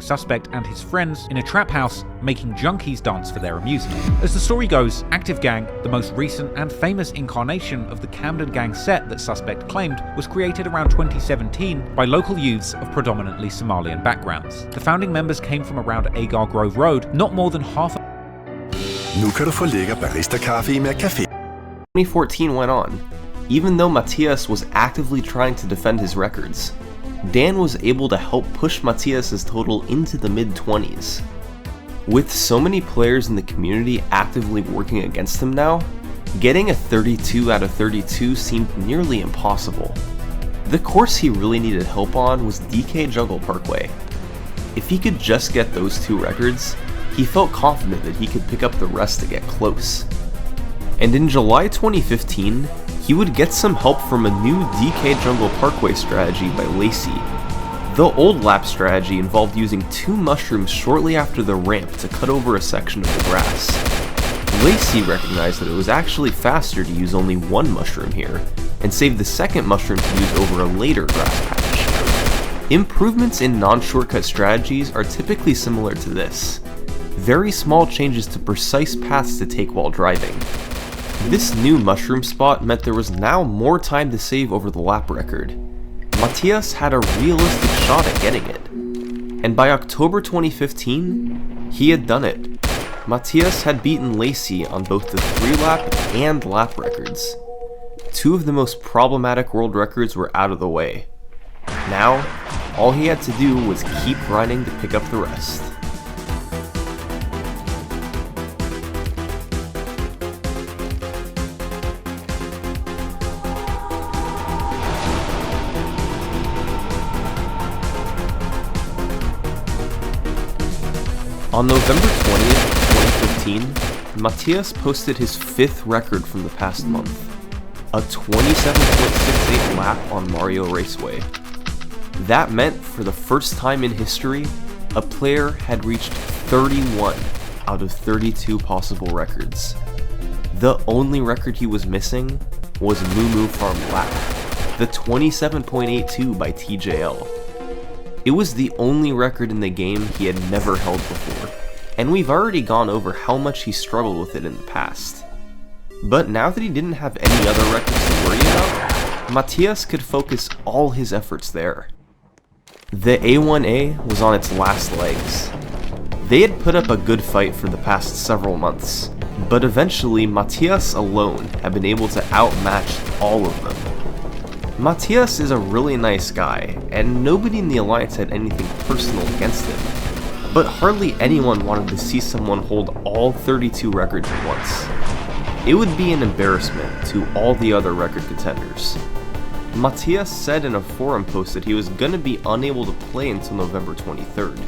suspect and his friends in a trap house making junkies dance for their amusement. As the story goes, Active Gang, the most recent and famous incarnation of the Camden Gang set that Suspect claimed, was created around 2017 by local youths of predominantly Somalian backgrounds. The founding members came from around Agar Grove Road, not more than half a... Nu kan du få lækker barista-kaffe med café. 2014 went on. Even though Matthias was actively trying to defend his records, Dan was able to help push Matthias's total into the mid-20s. With so many players in the community actively working against him now, getting a 32 out of 32 seemed nearly impossible. The course he really needed help on was DK Jungle Parkway. If he could just get those two records, he felt confident that he could pick up the rest to get close. And in July 2015, he would get some help from a new DK Jungle Parkway strategy by Lacey. The old lap strategy involved using 2 mushrooms shortly after the ramp to cut over a section of the grass. Lacey recognized that it was actually faster to use only 1 mushroom here, and saved the second mushroom to use over a later grass patch. Improvements in non-shortcut strategies are typically similar to this. Very small changes to precise paths to take while driving. This new mushroom spot meant there was now more time to save over the lap record. Matthias had a realistic shot at getting it. And by October 2015, he had done it. Matthias had beaten Lacey on both the 3-lap and lap records. 2 of the most problematic world records were out of the way. Now, all he had to do was keep grinding to pick up the rest. On November 20th, 2015, Matthias posted his 5th record from the past month, a 27.68 lap on Mario Raceway. That meant, for the first time in history, a player had reached 31 out of 32 possible records. The only record he was missing was Moo Moo Farm Lap, the 27.82 by TJL. It was the only record in the game he had never held before, and we've already gone over how much he struggled with it in the past. But now that he didn't have any other records to worry about, Matthias could focus all his efforts there. The A1A was on its last legs. They had put up a good fight for the past several months, but eventually Matthias alone had been able to outmatch all of them. Matthias is a really nice guy, and nobody in the Alliance had anything personal against him, but hardly anyone wanted to see someone hold all 32 records at once. It would be an embarrassment to all the other record contenders. Matthias said in a forum post that he was gonna be unable to play until November 23rd,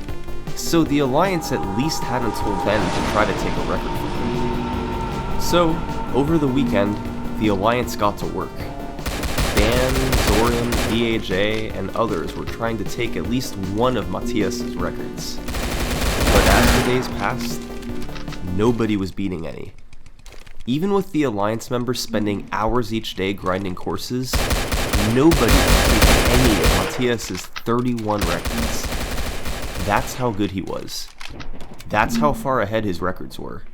so the Alliance at least had until then to try to take a record from him. So, over the weekend, the Alliance got to work. Dan, Zoran, DAJ, and others were trying to take at least one of Matthias's records. But as the days passed, nobody was beating any. Even with the Alliance members spending hours each day grinding courses, nobody could take any of Matthias's 31 records. That's how good he was. That's how far ahead his records were.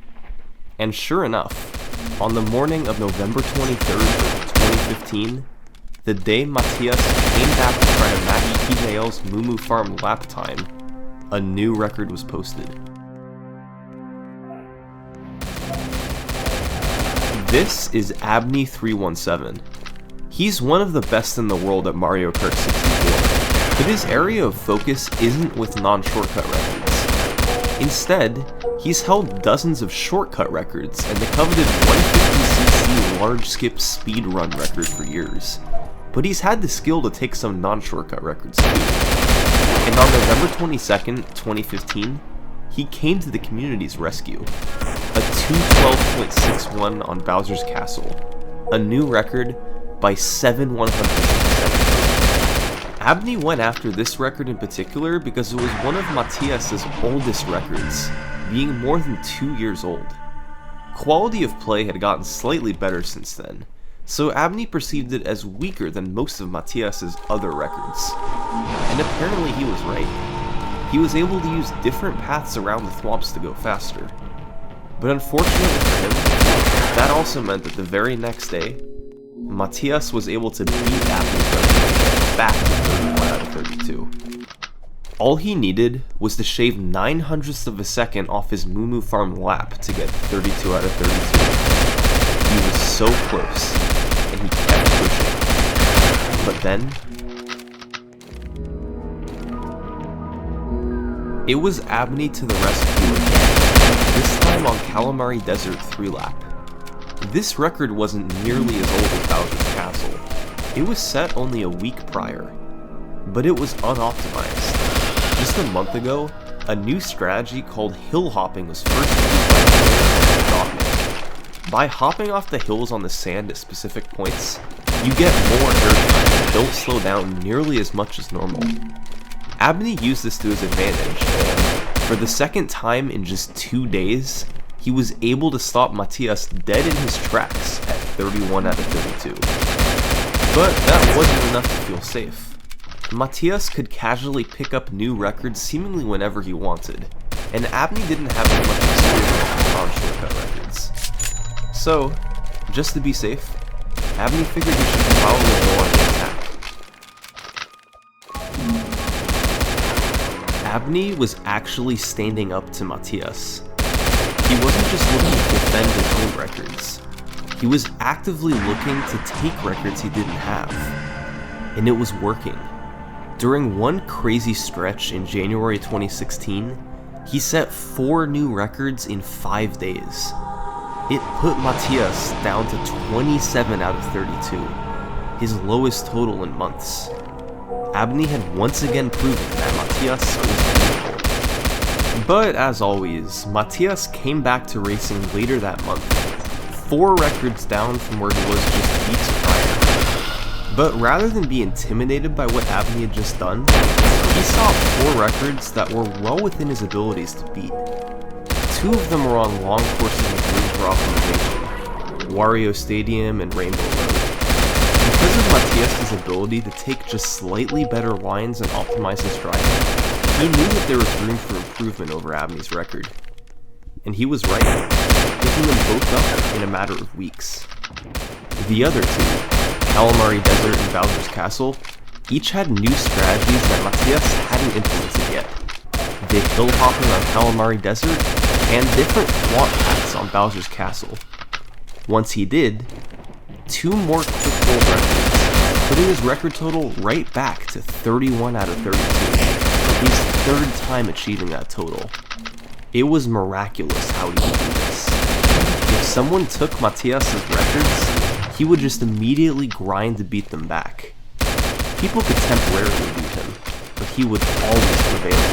And sure enough, on the morning of November 23rd, 2015, the day Matthias came back to try to match TJL's Moo Moo Farm lap time, a new record was posted. This is Abney317. He's one of the best in the world at Mario Kart 64, but his area of focus isn't with non-shortcut records. Instead, he's held dozens of shortcut records and the coveted 150cc large skip speed run record for years. But he's had the skill to take some non-shortcut records too. And on November 22nd, 2015, he came to the community's rescue. A 212.61 on Bowser's Castle, a new record by 7 100%. Abney went after this record in particular because it was one of Matthias's oldest records, being more than 2 years old. Quality of play had gotten slightly better since then, so Abney perceived it as weaker than most of Matthias's other records. And apparently he was right. he was able to use different paths around the thwomps to go faster. But unfortunately for him, that also meant that the very next day, Matthias was able to beat Abney's record back to 31 out of 32. All he needed was to shave 9/100ths of a second off his Moo Farm lap to get 32 out of 32. He was so close, and he kept pushing. But then, it was Abney to the rescue again, this time on Calamari Desert 3-lap. This record wasn't nearly as old as Bowser's Castle. It was set only a week prior, but it was unoptimized. Just a month ago, a new strategy called hill hopping was first used by players. By hopping off the hills on the sand at specific points, you get more airtime and don't slow down nearly as much as normal. Abney used this to his advantage, and for the second time in just 2 days, he was able to stop Matthias dead in his tracks at 31 out of 32. But that wasn't enough to feel safe. Matthias could casually pick up new records seemingly whenever he wanted, and Abney didn't have as much experience on shortcut records. So, just to be safe, Abney figured he should probably go on the attack. Abney was actually standing up to Matthias. He wasn't just looking to defend his own records. He was actively looking to take records he didn't have. And it was working. During one crazy stretch in January 2016, he set 4 new records in 5 days. It put Matthias down to 27 out of 32, his lowest total in months. Abney had once again proven that Matthias was beatable. But as always, Matthias came back to racing later that month, 4 records down from where he was just weeks prior. But rather than be intimidated by what Abney had just done, he saw 4 records that were well within his abilities to beat. 2 of them were on long courses with room for optimization, Wario Stadium and Rainbow Road. Because of Matthias' ability to take just slightly better lines and optimize his driving, he knew that there was room for improvement over Abney's record. And he was right, picking them both up in a matter of weeks. The other 2, Calamari Desert and Bowser's Castle, each had new strategies that Matthias hadn't implemented yet. The hill hopping on Calamari Desert, and different thwomp paths on Bowser's Castle. Once he did, 2 more quick roll records, putting his record total right back to 31 out of 32, his 3rd time achieving that total. It was miraculous how he could do this. If someone took Matthias' records, he would just immediately grind to beat them back. People could temporarily beat him, but he would always prevail.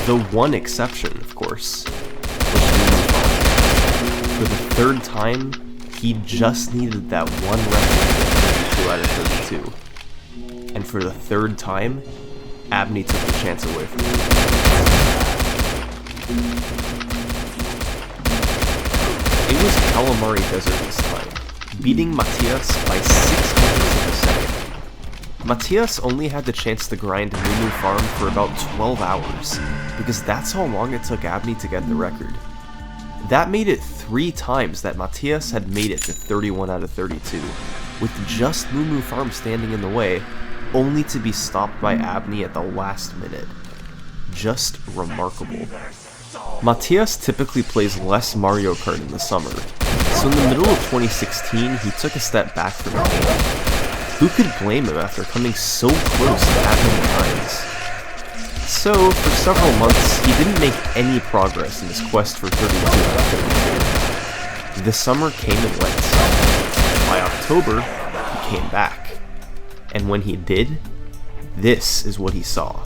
The one exception, of course, was Moo Farm. For the 3rd time, he just needed that one record to get 32 out of 32. And for the 3rd time, Abney took the chance away from him. It was Calamari Desert this time, beating Matthias by 6/100ths of a second. Matthias only had the chance to grind Moo Farm for about 12 hours, because that's how long it took Abney to get the record. That made it 3 times that Matthias had made it to 31 out of 32, with just Moo Farm standing in the way, only to be stopped by Abney at the last minute. Just remarkable. Matthias typically plays less Mario Kart in the summer, so in the middle of 2016 he took a step back from the game. Who could blame him after coming so close that many times? So, for several months, he didn't make any progress in his quest for 32 out of 32. The summer came and went. By October, he came back. And when he did, this is what he saw.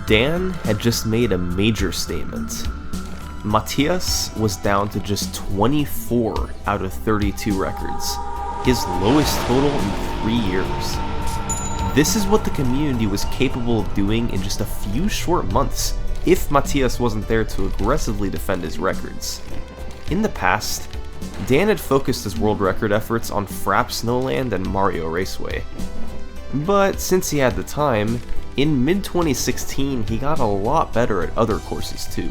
Dan had just made a major statement. Matthias was down to just 24 out of 32 records, his lowest total in 3 years. This is what the community was capable of doing in just a few short months, if Matthias wasn't there to aggressively defend his records. In the past, Dan had focused his world record efforts on Frapp Snowland and Mario Raceway. But since he had the time, in mid-2016 he got a lot better at other courses too,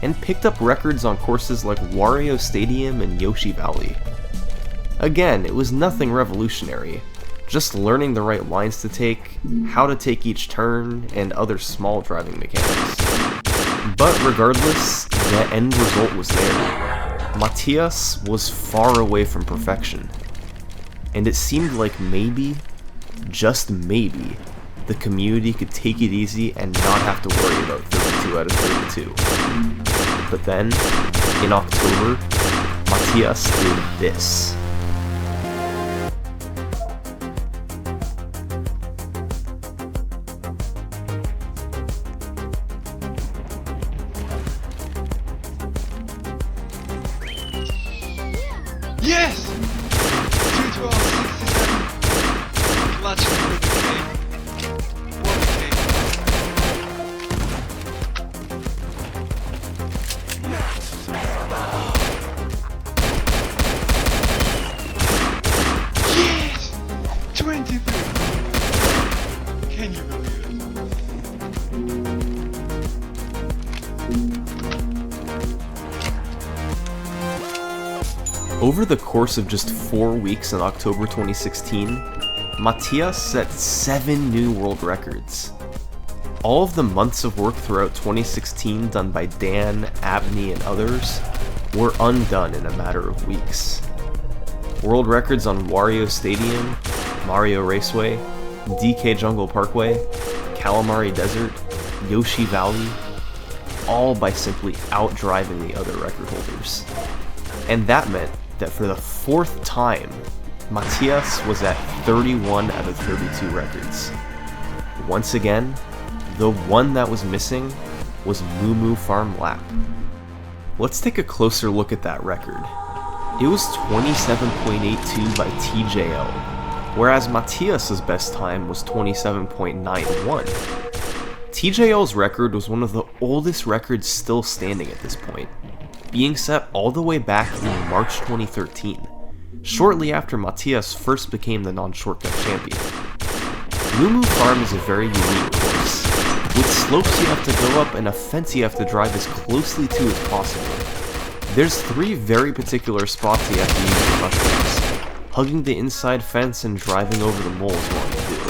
and picked up records on courses like Wario Stadium and Yoshi Valley. Again, it was nothing revolutionary, just learning the right lines to take, how to take each turn, and other small driving mechanics. But regardless, the end result was there. Matthias was far away from perfection, and it seemed like maybe, just maybe, the community could take it easy and not have to worry about 32 out of 32. But then, in October, Matthias did this. Yes! 2:12:67. Clutch for the game. What a game. Yes! 23! Can you believe it? Over the course of just 4 weeks in October 2016, Matthias set 7 new world records. All of the months of work throughout 2016 done by Dan, Abney, and others were undone in a matter of weeks. World records on Wario Stadium, Mario Raceway, DK Jungle Parkway, Calamari Desert, Yoshi Valley, all by simply outdriving the other record holders. And that meant that for the 4th time, Matthias was at 31 out of 32 records. Once again, the one that was missing was Moo Moo Farm Lap. Let's take a closer look at that record. It was 27.82 by TJL, whereas Matthias's best time was 27.91. TJL's record was one of the oldest records still standing at this point, being set all the way back in March 2013, shortly after Matthias first became the non-shortcut champion. Moo Moo Farm is a very unique course, with slopes you have to go up and a fence you have to drive as closely to as possible. There's 3 very particular spots you have to use for mushrooms, hugging the inside fence and driving over the moles while you do.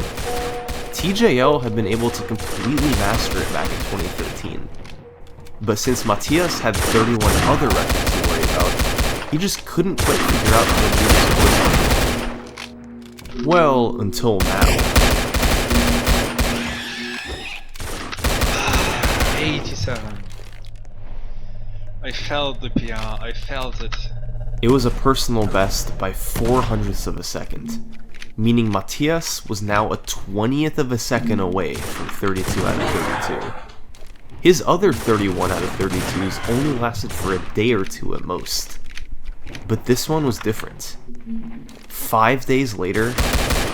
TJL had been able to completely master it back in 2013. But since Matthias had 31 other records to worry about, he just couldn't quite figure out how to do this. Well, until now. 87. I felt the PR, I felt it. It was a personal best by 0.04 of a second, meaning Matthias was now a 20th of a second away from 32 out of 32. His other 31 out of 32s only lasted for a day or two at most. But this one was different. 5 days later,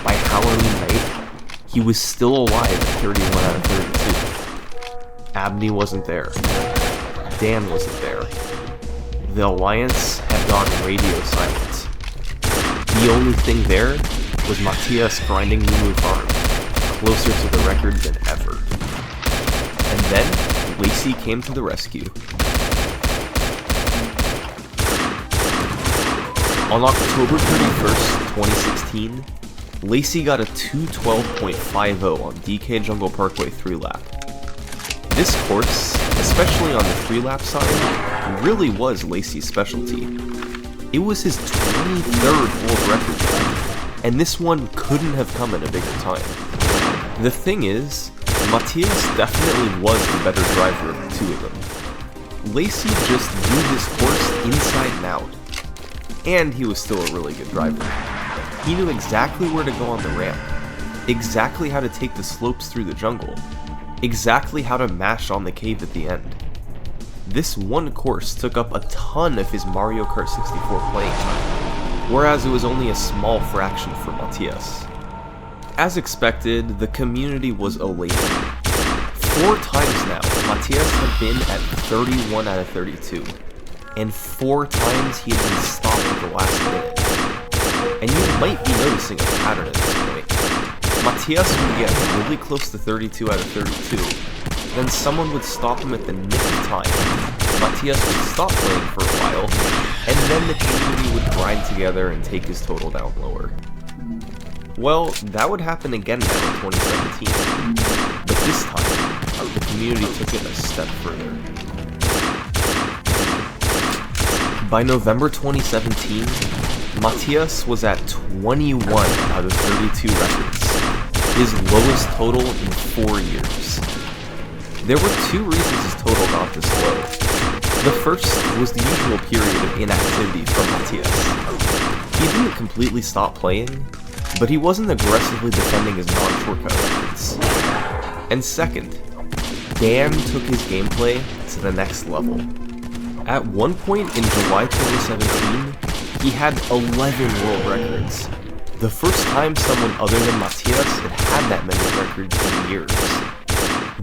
by Halloween night, he was still alive at 31 out of 32. Abney wasn't there. Dan wasn't there. The Alliance had gone radio silent. The only thing there was Matthias grinding Moo Moo Farm, closer to the record than ever. And then, Lacey came to the rescue. On October 31st, 2016, Lacey got a 2:12.50 on DK Jungle Parkway 3-lap. This course, especially on the 3-lap side, really was Lacey's specialty. It was his 23rd world record time, and this one couldn't have come at a bigger time. The thing is, Matthias definitely was the better driver of the two of them. Lacey just knew this course inside and out, and he was still a really good driver. He knew exactly where to go on the ramp, exactly how to take the slopes through the jungle, exactly how to mash on the cave at the end. This one course took up a ton of his Mario Kart 64 playing time, whereas it was only a small fraction for Matthias. As expected, the community was elated. 4 times now, Matthias had been at 31 out of 32, and 4 times he had been stopped at the last minute. And you might be noticing a pattern at this point. Matthias would get really close to 32 out of 32, then someone would stop him at the nick of time. Matthias would stop playing for a while, and then the community would grind together and take his total down lower. Well, that would happen again now in 2017, but this time, the community took it a step further. By November 2017, Matthias was at 21 out of 32 records, his lowest total in 4 years. There were 2 reasons his total got this low. The first was the usual period of inactivity from Matthias. He didn't completely stop playing, but he wasn't aggressively defending his non-shortcut records. And second, Dan took his gameplay to the next level. At one point in July 2017, he had 11 world records. The first time someone other than Matthias had that many records in years.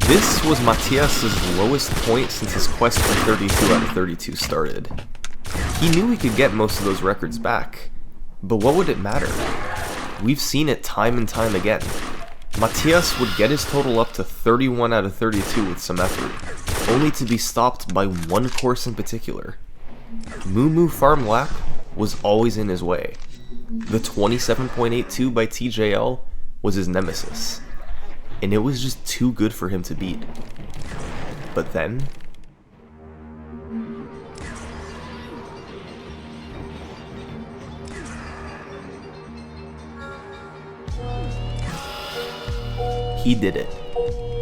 This was Matthias' lowest point since his quest for 32 out of 32 started. He knew he could get most of those records back, but what would it matter? We've seen it time and time again. Matthias would get his total up to 31 out of 32 with some effort, only to be stopped by one course in particular. Moo Moo Farm Lap was always in his way. The 27.82 by TJL was his nemesis, and it was just too good for him to beat. But then, he did it.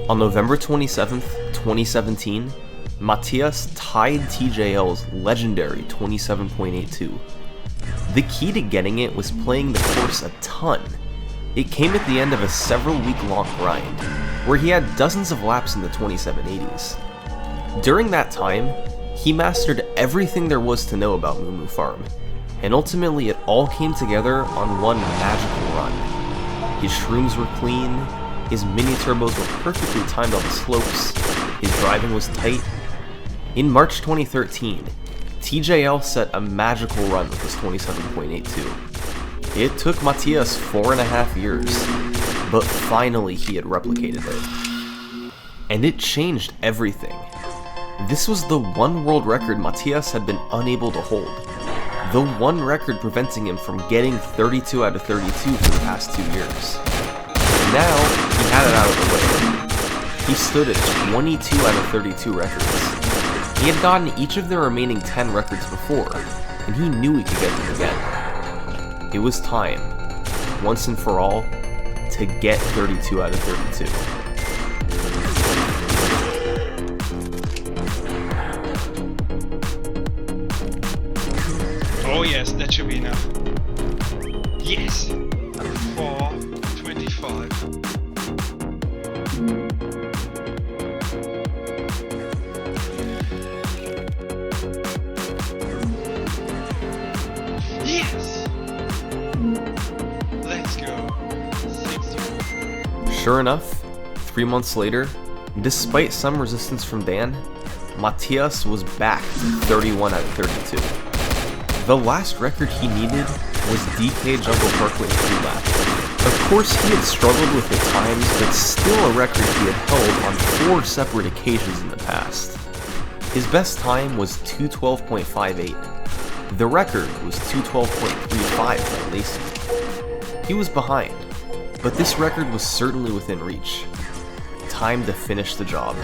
On November 27th, 2017, Matthias tied TJL's legendary 27.82. The key to getting it was playing the course a ton. It came at the end of a several-week-long grind, where he had dozens of laps in the 2780s. During that time, he mastered everything there was to know about Moo Moo Farm, and ultimately it all came together on one magical run. His shrooms were clean, his mini-turbos were perfectly timed on the slopes, his driving was tight. In March 2013, TJL set a magical run with his 27.82. It took Matthias 4.5 years, but finally he had replicated it. And it changed everything. This was the one world record Matthias had been unable to hold. The one record preventing him from getting 32 out of 32 for the past 2 years. Now, he had it out of the way. He stood at 22 out of 32 records. He had gotten each of the remaining 10 records before, and he knew he could get them again. It was time, once and for all, to get 32 out of 32. Oh yes, that should be enough. Yes! 4:25. Yes! Let's go. 60. Sure enough, 3 months later, despite some resistance from Dan, Matthias was back to 31 out of 32. The last record he needed was DK Jungle Parkway 3 lap. Of course, he had struggled with the times, but still a record he had held on 4 separate occasions in the past. His best time was 2:12.58. The record was 2:12.35 by Lacey. He was behind, but this record was certainly within reach. Time to finish the job.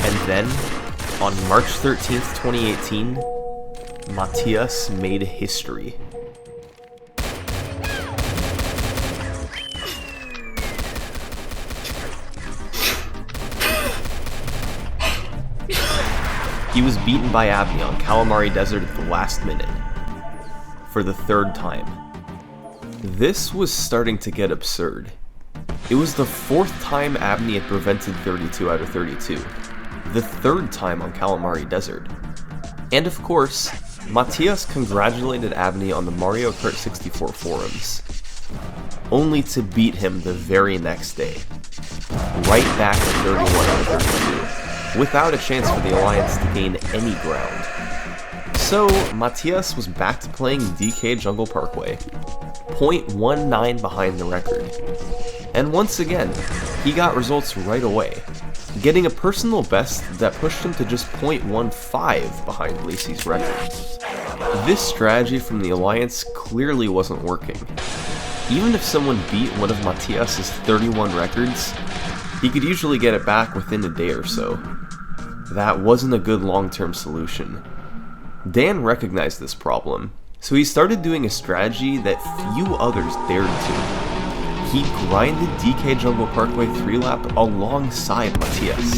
And then, on March 13th, 2018, Matthias made history. He was beaten by Abney on Calamari Desert at the last minute, for the 3rd time. This was starting to get absurd. It was the 4th time Abney had prevented 32 out of 32, the 3rd time on Calamari Desert. And of course, Matthias congratulated Abney on the Mario Kart 64 forums, only to beat him the very next day, right back to 31 out of 32, without a chance for the Alliance to gain any ground. So, Matthias was back to playing DK Jungle Parkway, 0.19 behind the record. And once again, he got results right away, getting a personal best that pushed him to just 0.15 behind Lacey's record. This strategy from the Alliance clearly wasn't working. Even if someone beat one of Matthias's 31 records, he could usually get it back within a day or so. That wasn't a good long-term solution. Dan recognized this problem, so he started doing a strategy that few others dared to. He grinded DK Jungle Parkway 3-lap alongside Matthias.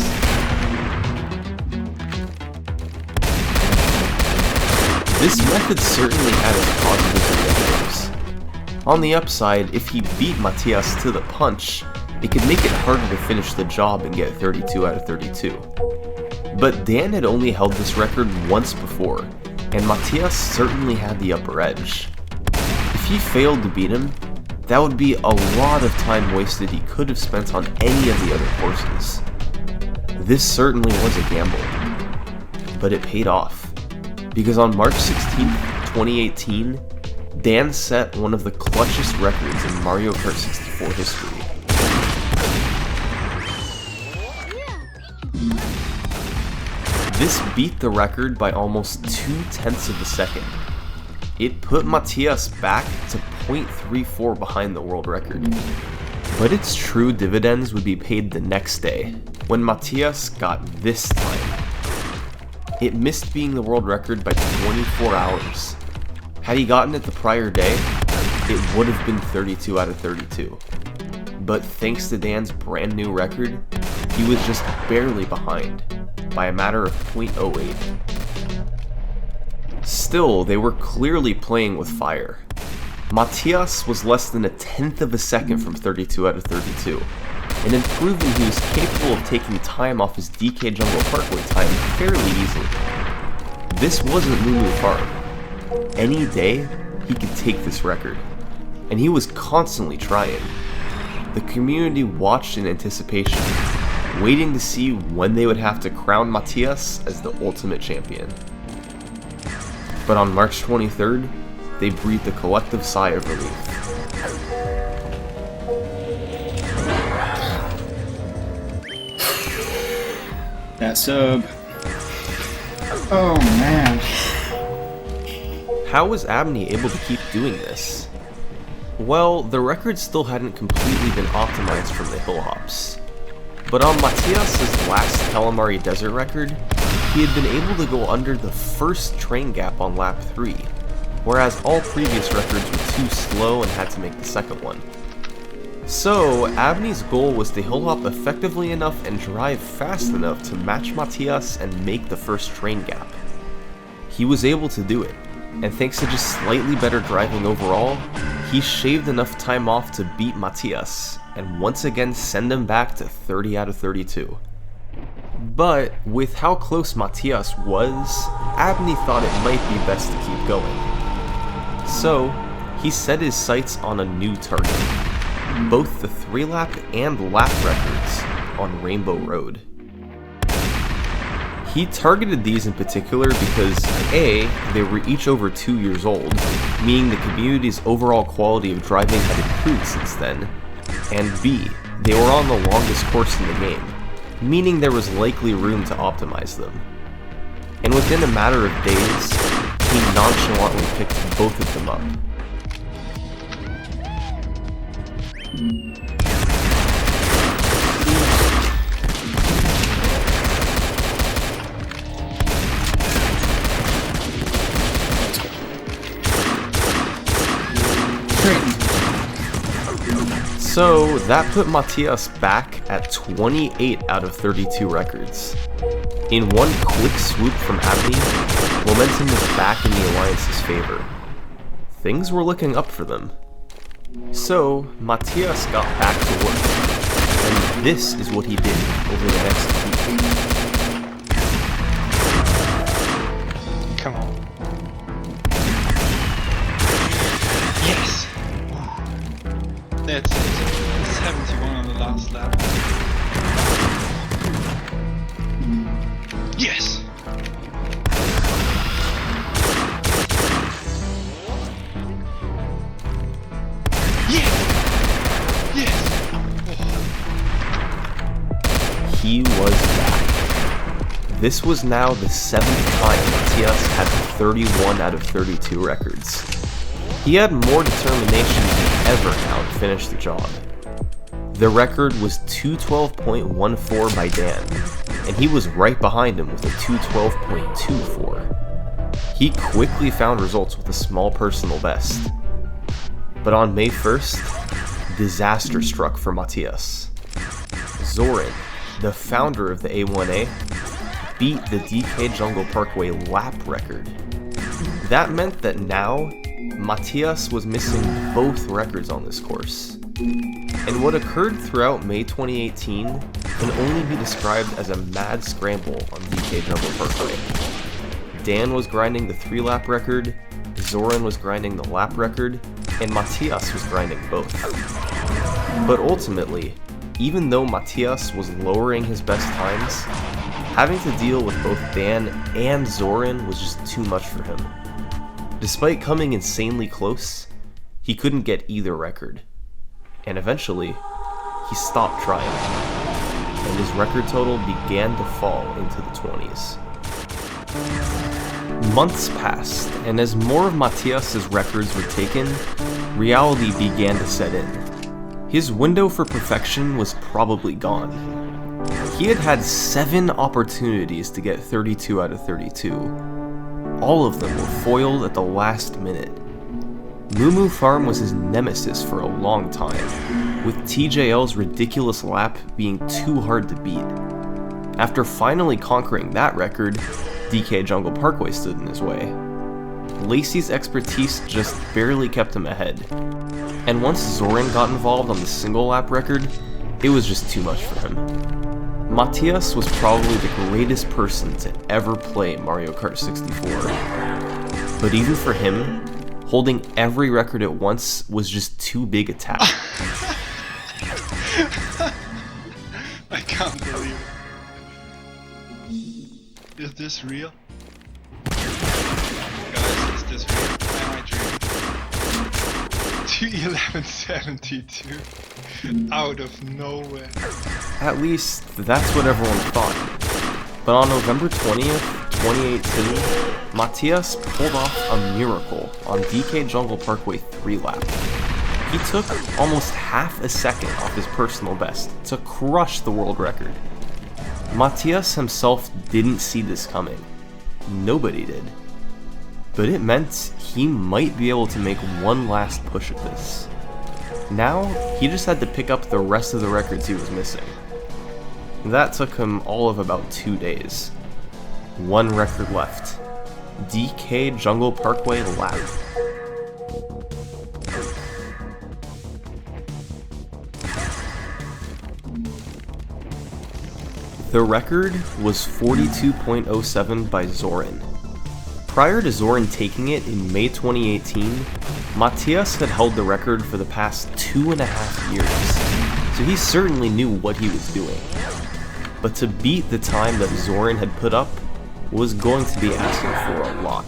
This method certainly had its positives and negatives. On the upside, if he beat Matthias to the punch, it could make it harder to finish the job and get 32 out of 32. But Dan had only held this record once before, and Matthias certainly had the upper edge. If he failed to beat him, that would be a lot of time wasted he could have spent on any of the other courses. This certainly was a gamble, but it paid off, because on March 16, 2018, Dan set one of the clutchest records in Mario Kart 64 history. This beat the record by almost 0.2 of a second. It put Matthias back to 0.34 behind the world record. But its true dividends would be paid the next day, when Matthias got this time. It missed being the world record by 24 hours. Had he gotten it the prior day, it would have been 32 out of 32. But thanks to Dan's brand new record, he was just barely behind, by a matter of 0.08. Still, they were clearly playing with fire. Matthias was less than 1/10 of a second from 32 out of 32, and had proven he was capable of taking time off his DK Jungle Parkway time fairly easily. This wasn't Lulu Farm. Any day, he could take this record, and he was constantly trying. The community watched in anticipation, waiting to see when they would have to crown Matthias as the ultimate champion. But on March 23rd, they breathed a collective sigh of relief. That sub. Oh man. How was Abney able to keep doing this? Well, the record still hadn't completely been optimized from the hill hops. But on Matthias' last Calamari Desert record, he had been able to go under the first train gap on lap 3, whereas all previous records were too slow and had to make the second one. So, Abney's goal was to hill hop effectively enough and drive fast enough to match Matthias and make the first train gap. He was able to do it, and thanks to just slightly better driving overall, he shaved enough time off to beat Matthias, and once again send him back to 30 out of 32. But, with how close Matthias was, Abney thought it might be best to keep going. So, he set his sights on a new target, both the 3-lap and lap records on Rainbow Road. He targeted these in particular because A, they were each over 2 years old, meaning the community's overall quality of driving had improved since then, and B, they were on the longest course in the game, meaning there was likely room to optimize them. And within a matter of days, he nonchalantly picked both of them up. So, that put Matthias back at 28 out of 32 records. In one quick swoop from Abney, momentum was back in the Alliance's favor. Things were looking up for them. So, Matthias got back to work, and this is what he did over the next week. Come on. Yes! That's it. 71 on the last lap. Yes! Yes! Yes! He was back. This was now the 7th time Matthias had 31 out of 32 records. He had more determination than ever now to finish the job. The record was 212.14 by Dan, and he was right behind him with a 212.24. He quickly found results with a small personal best. But on May 1st, disaster struck for Matthias. Zoran, the founder of the A1A, beat the DK Jungle Parkway lap record. That meant that now, Matthias was missing both records on this course. And what occurred throughout May 2018 can only be described as a mad scramble on DK Jungle Parkway. Dan was grinding the 3-lap record, Zoran was grinding the lap record, and Matthias was grinding both. But ultimately, even though Matthias was lowering his best times, having to deal with both Dan and Zoran was just too much for him. Despite coming insanely close, he couldn't get either record. And eventually, he stopped trying, and his record total began to fall into the 20s. Months passed, and as more of Matthias's records were taken, reality began to set in. His window for perfection was probably gone. He had had 7 opportunities to get 32 out of 32. All of them were foiled at the last minute. Moo Farm was his nemesis for a long time, with TJL's ridiculous lap being too hard to beat. After finally conquering that record, DK Jungle Parkway stood in his way. Lacey's expertise just barely kept him ahead. And once Zoran got involved on the single lap record, it was just too much for him. Matthias was probably the greatest person to ever play Mario Kart 64. But even for him, holding every record at once was just too big a task. I can't believe it. Is this real? Guys, is this real? Am I dreaming? 211.72 out of nowhere. At least, that's what everyone thought. But on November 20th, 2018, Matthias pulled off a miracle on DK Jungle Parkway 3-lap. He took almost half a second off his personal best to crush the world record. Matthias himself didn't see this coming. Nobody did. But it meant he might be able to make one last push at this. Now, he just had to pick up the rest of the records he was missing. That took him all of about 2 days. One record left. DK Jungle Parkway lap. The record was 42.07 by Zoran. Prior to Zoran taking it in May 2018, Matthias had held the record for the past 2.5 years, so he certainly knew what he was doing. But to beat the time that Zoran had put up was going to be asking for a lot.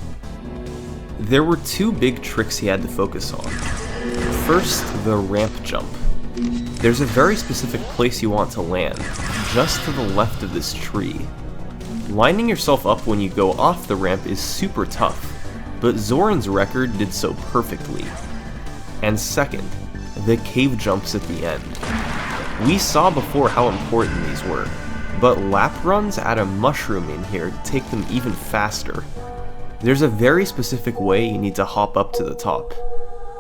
There were 2 big tricks he had to focus on. First, the ramp jump. There's a very specific place you want to land, just to the left of this tree. Lining yourself up when you go off the ramp is super tough, but Zoran's record did so perfectly. And second, the cave jumps at the end. We saw before how important these were, but lap runs add a mushroom in here to take them even faster. There's a very specific way you need to hop up to the top.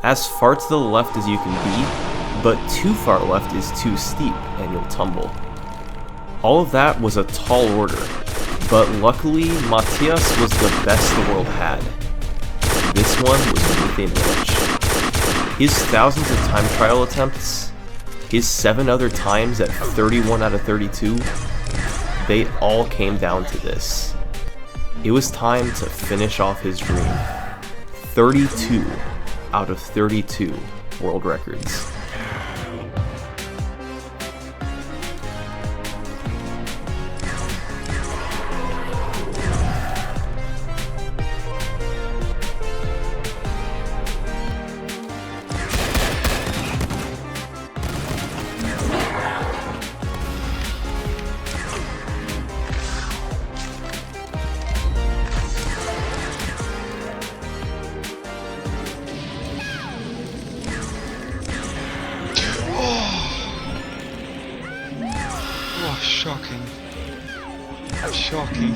As far to the left as you can be, but too far left is too steep and you'll tumble. All of that was a tall order, but luckily Matthias was the best the world had. This one was within reach. His thousands of time trial attempts, his 7 other times at 31 out of 32, they all came down to this. It was time to finish off his dream. 32 out of 32 world records. Oh, shocking. Shocking.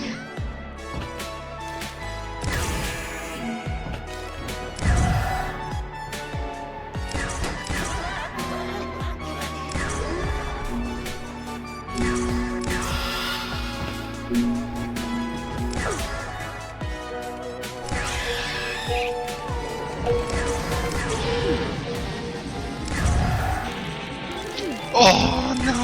Oh no!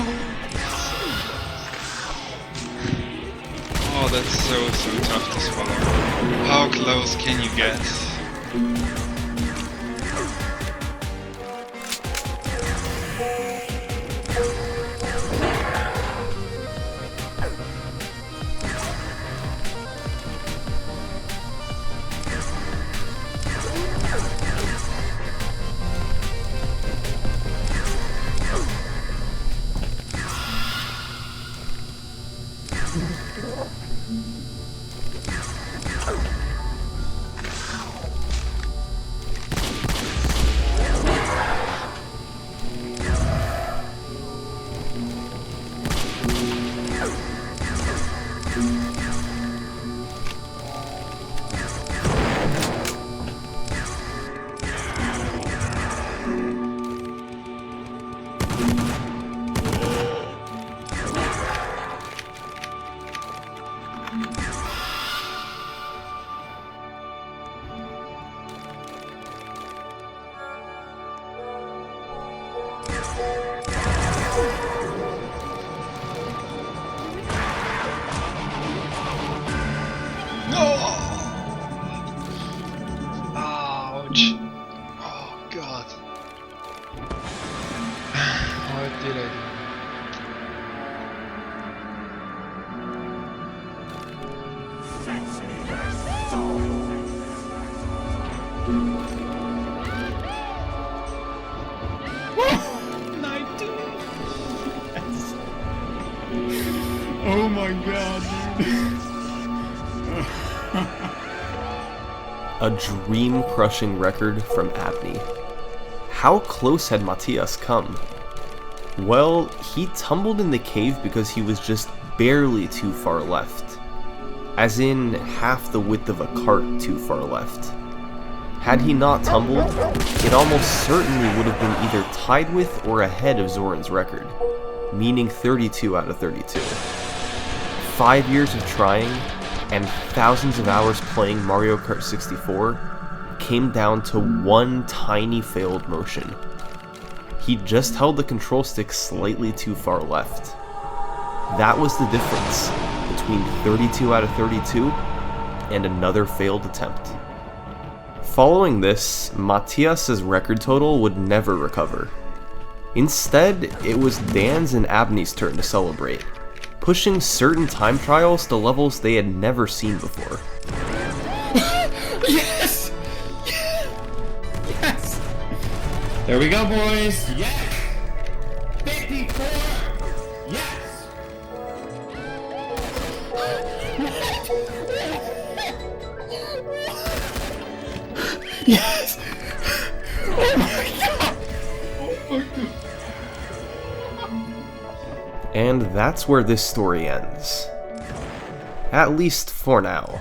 Oh, that's so tough to swallow. How close can you get? Ouch. Oh god. What did I do? Oh my god, dude. A dream-crushing record from Abney. How close had Matthias come? Well, he tumbled in the cave because he was just barely too far left. As in, half the width of a cart too far left. Had he not tumbled, it almost certainly would have been either tied with or ahead of Zoran's record, meaning 32 out of 32. 5 years of trying, and thousands of hours playing Mario Kart 64 came down to one tiny failed motion. He just held the control stick slightly too far left. That was the difference between 32 out of 32 and another failed attempt. Following this, Matthias' record total would never recover. Instead, it was Dan's and Abney's turn to celebrate, pushing certain time trials to levels they had never seen before. Yes! Yes! There we go, boys! Yes! 54! Yes! Yes! Oh my god! Oh my god! And that's where this story ends. At least for now.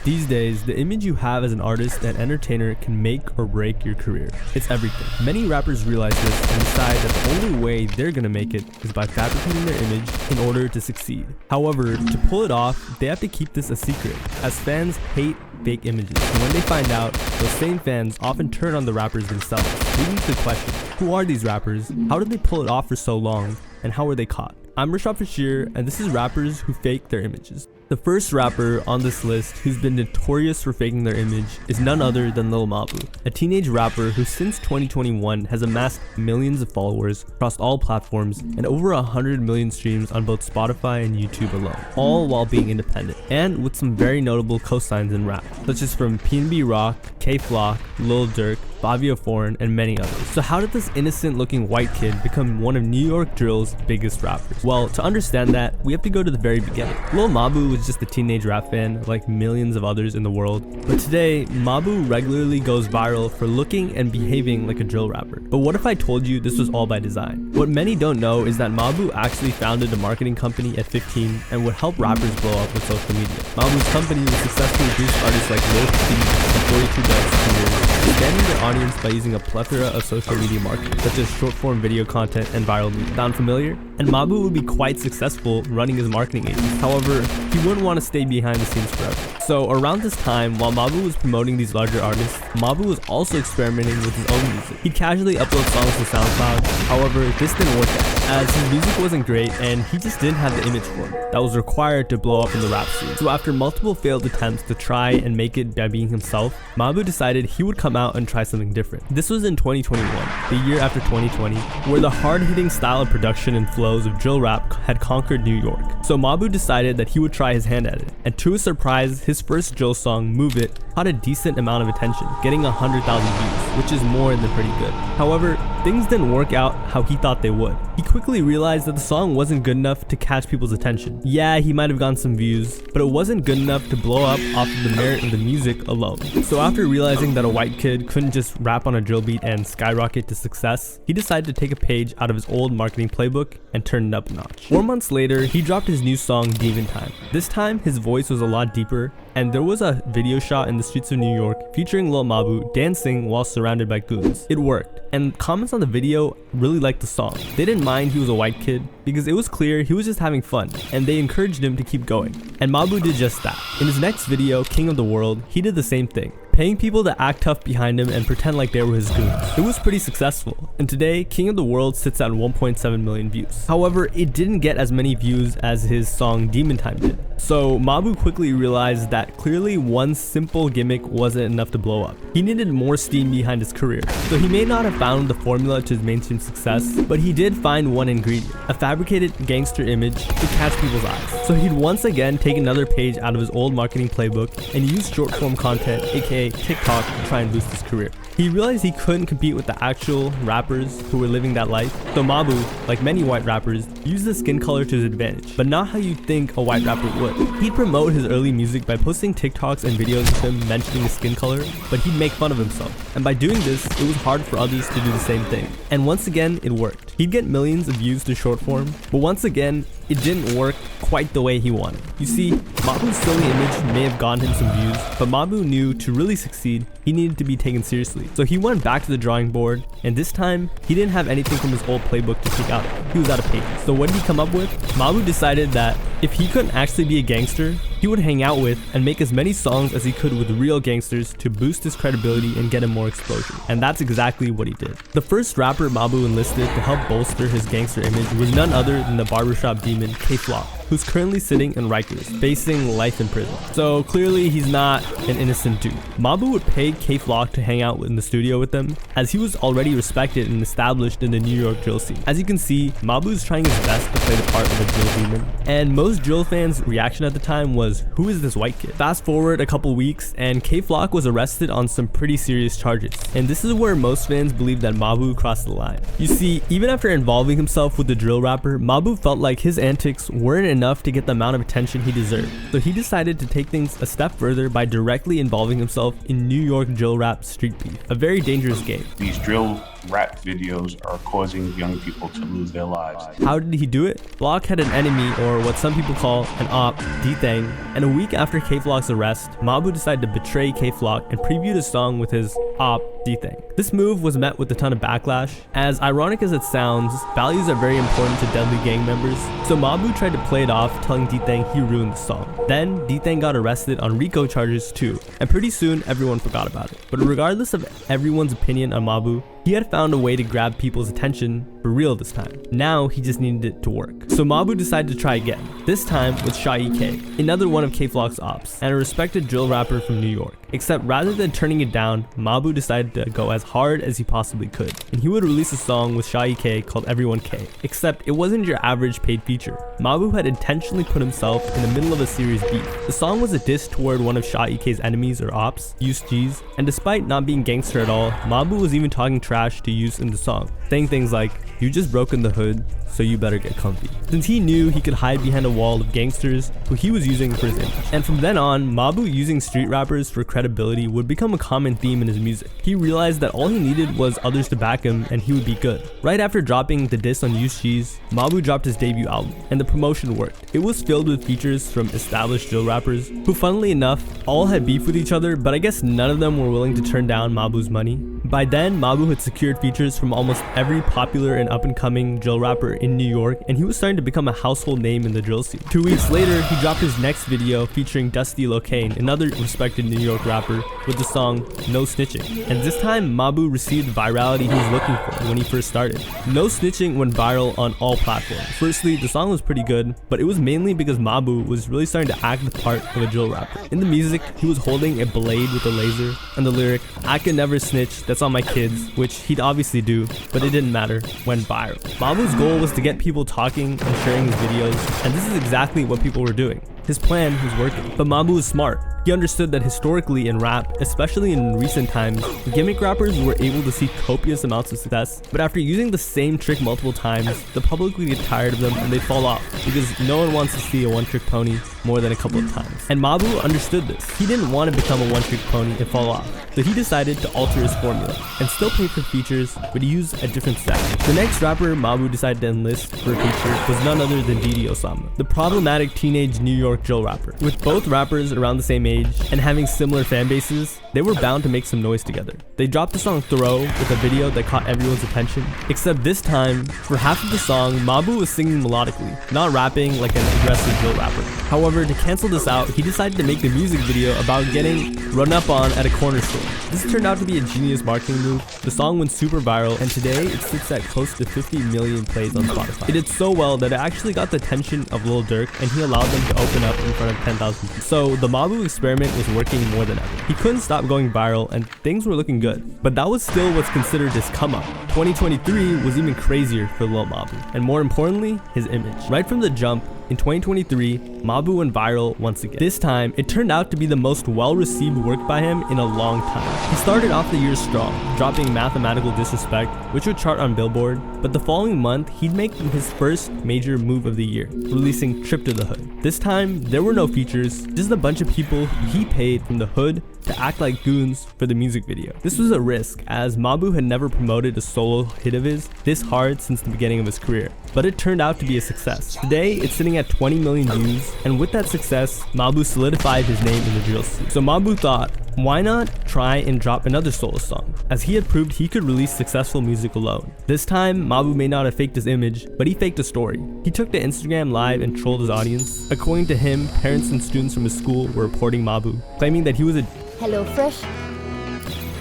These days, the image you have as an artist and entertainer can make or break your career. It's everything. Many rappers realize this and decide that the only way they're gonna make it is by fabricating their image in order to succeed. However, to pull it off, they have to keep this a secret, as fans hate fake images. And when they find out, those same fans often turn on the rappers themselves, leading to the question, who are these rappers? How did they pull it off for so long? And how were they caught? I'm Rashad Bashir, and this is rappers who fake their images. The first rapper on this list who's been notorious for faking their image is none other than Lil Mabu, a teenage rapper who since 2021 has amassed millions of followers across all platforms and over 100 million streams on both Spotify and YouTube alone, all while being independent, and with some very notable cosigns in rap, such as from PNB Rock, K-Flock, Lil Durk, Fabio Foreign, and many others. So how did this innocent looking white kid become one of New York drill's biggest rappers? Well, to understand that, we have to go to the very beginning. Lil Mabu was just a teenage rap fan like millions of others in the world, but today, Mabu regularly goes viral for looking and behaving like a drill rapper. But what if I told you this was all by design? What many don't know is that Mabu actually founded a marketing company at 15 and would help rappers blow up with social media. Mabu's company would successfully boost artists like R15 and 42 Dug's, expanding their audience by using a plethora of social media marketing, such as short-form video content and viral media. Sound familiar? And Mabu would be quite successful running his marketing agency. However, he wouldn't want to stay behind the scenes forever. So around this time, while Mabu was promoting these larger artists, Mabu was also experimenting with his own music. He'd casually upload songs to SoundCloud, however, this didn't work out, as his music wasn't great and he just didn't have the image for it that was required to blow up in the rap scene. So after multiple failed attempts to try and make it by being himself, Mabu decided he would come out and try something different. This was in 2021, the year after 2020, where the hard-hitting style of production and flows of drill rap had conquered New York. So Mabu decided that he would try his hand at it, and to his surprise, his first drill song, Move It, caught a decent amount of attention, getting 100,000 views, which is more than pretty good. However, things didn't work out how he thought they would. He quickly realized that the song wasn't good enough to catch people's attention. Yeah, he might have gotten some views, but it wasn't good enough to blow up off of the merit of the music alone. So after realizing that a white kid couldn't just rap on a drill beat and skyrocket to success, he decided to take a page out of his old marketing playbook and turn it up a notch. 4 months later, he dropped his new song, Demon Time. This time, his voice was a lot deeper, and there was a video shot in the streets of New York featuring Lil Mabu dancing while surrounded by goons. It worked, and comments on the video really liked the song. They didn't mind he was a white kid because it was clear he was just having fun, and they encouraged him to keep going. And Mabu did just that. In his next video, King of the World, he did the same thing, paying people to act tough behind him and pretend like they were his goons. It was pretty successful, and today, King of the World sits at 1.7 million views. However, it didn't get as many views as his song Demon Time did. So Mabu quickly realized that clearly one simple gimmick wasn't enough to blow up. He needed more steam behind his career. So he may not have found the formula to his mainstream success, but he did find one ingredient, a fabricated gangster image to catch people's eyes. So he'd once again take another page out of his old marketing playbook and use short form content, aka TikTok, to try and boost his career. He realized he couldn't compete with the actual rappers who were living that life, so Mabu, like many white rappers, used the skin color to his advantage, but not how you think a white rapper would. He'd promote his early music by posting TikToks and videos of him mentioning his skin color, but he'd make fun of himself. And by doing this, it was hard for others to do the same thing. And once again, it worked. He'd get millions of views to short form, but once again, it didn't work quite the way he wanted. You see, Mabu's silly image may have gotten him some views, but Mabu knew to really succeed, he needed to be taken seriously. So he went back to the drawing board, and this time, he didn't have anything from his old playbook to take out. He was out of pages. So what did he come up with? Mabu decided that if he couldn't actually be a gangster, he would hang out with and make as many songs as he could with real gangsters to boost his credibility and get him more exposure. And that's exactly what he did. The first rapper Mabu enlisted to help bolster his gangster image was none other than the barbershop demon K-Flock, who's currently sitting in Rikers, facing life in prison. So clearly he's not an innocent dude. Mabu would pay K-Flock to hang out in the studio with them, as he was already respected and established in the New York drill scene. As you can see, Mabu's trying his best to play the part of a drill demon, and most drill fans' reaction at the time was, who is this white kid? Fast forward a couple weeks, and K-Flock was arrested on some pretty serious charges, and this is where most fans believe that Mabu crossed the line. You see, even after involving himself with the drill rapper, Mabu felt like his antics weren't enough to get the amount of attention he deserved. So he decided to take things a step further by directly involving himself in New York drill rap street beef, a very dangerous game. These drill rap videos are causing young people to lose their lives. How did he do it? Flock had an enemy, or what some people call an op, D-Thang, and a week after K-Flock's arrest, Mabu decided to betray K-Flock and previewed a song with his op, D-Thang. This move was met with a ton of backlash. As ironic as it sounds, values are very important to deadly gang members, so Mabu tried to play it off, telling D-Thang he ruined the song. Then, D-Thang got arrested on RICO charges too, and pretty soon everyone forgot about it. But regardless of everyone's opinion on Mabu, he had found a way to grab people's attention for real this time. Now he just needed it to work. So Mabu decided to try again, this time with Shy K, another one of K-Flock's ops, and a respected drill rapper from New York. Except rather than turning it down, Mabu decided to go as hard as he possibly could, and he would release a song with Shy K called Everyone K. Except it wasn't your average paid feature. Mabu had intentionally put himself in the middle of a serious beef. The song was a diss toward one of Shy K's enemies or ops, Use G's, and despite not being gangster at all, Mabu was even talking trash to Use in the song, saying things like, "You just broke in the hood, so you better get comfy," since he knew he could hide behind a wall of gangsters who he was using for his image. And from then on, Mabu using street rappers for credibility would become a common theme in his music. He realized that all he needed was others to back him and he would be good. Right after dropping the diss on Use G's, Mabu dropped his debut album, and the promotion worked. It was filled with features from established drill rappers who, funnily enough, all had beef with each other, but I guess none of them were willing to turn down Mabu's money. By then, Mabu had secured features from almost every popular and up-and-coming drill rapper in New York, and he was starting to become a household name in the drill scene. 2 weeks later, he dropped his next video featuring Dusty Locane, another respected New York rapper, with the song No Snitching. And this time, Mabu received the virality he was looking for when he first started. No Snitching went viral on all platforms. Firstly, the song was pretty good, but it was mainly because Mabu was really starting to act the part of a drill rapper. In the music, he was holding a blade with a laser, and the lyric, "I can never snitch, that's on my kids," which he'd obviously do, but it didn't matter, went viral. Mabu's goal was to get people talking and sharing his videos, and this is exactly what people were doing. His plan was working. But Mabu was smart. He understood that historically in rap, especially in recent times, gimmick rappers were able to see copious amounts of success, but after using the same trick multiple times, the public would get tired of them and they'd fall off, because no one wants to see a one-trick pony more than a couple of times. And Mabu understood this. He didn't want to become a one-trick pony and fall off, so he decided to alter his formula and still pay for features, but use a different style. The next rapper Mabu decided to enlist for a feature was none other than Didi Osama, the problematic teenage New York drill rapper. With both rappers around the same age and having similar fan bases, they were bound to make some noise together. They dropped the song Throw with a video that caught everyone's attention, except this time, for half of the song, Mabu was singing melodically, not rapping like an aggressive drill rapper. However, to cancel this out, he decided to make the music video about getting run up on at a corner store. This turned out to be a genius marketing move. The song went super viral, and today it sits at close to 50 million plays on Spotify. It did so well that it actually got the attention of Lil Durk, and he allowed them to open up in front of 10,000 people. So the Mabu experiment was working more than ever. He couldn't stop going viral, and things were looking good. But that was still what's considered his come up. 2023 was even crazier for Lil Mabu, and more importantly, his image. Right from the jump, in 2023, Mabu went viral once again. This time, it turned out to be the most well-received work by him in a long time. He started off the year strong, dropping Mathematical Disrespect, which would chart on Billboard, but the following month, he'd make his first major move of the year, releasing Trip to the Hood. This time, there were no features, just a bunch of people who he paid from the hood to act like goons for the music video. This was a risk, as Mabu had never promoted a solo hit of his this hard since the beginning of his career, but it turned out to be a success. Today, it's sitting at 20 million views, and with that success, Mabu solidified his name in the drill scene. So Mabu thought, why not try and drop another solo song, as he had proved he could release successful music alone. This time, Mabu may not have faked his image, but he faked a story. He took to Instagram Live and trolled his audience. According to him, parents and students from his school were reporting Mabu, claiming that he was a Hello Fresh.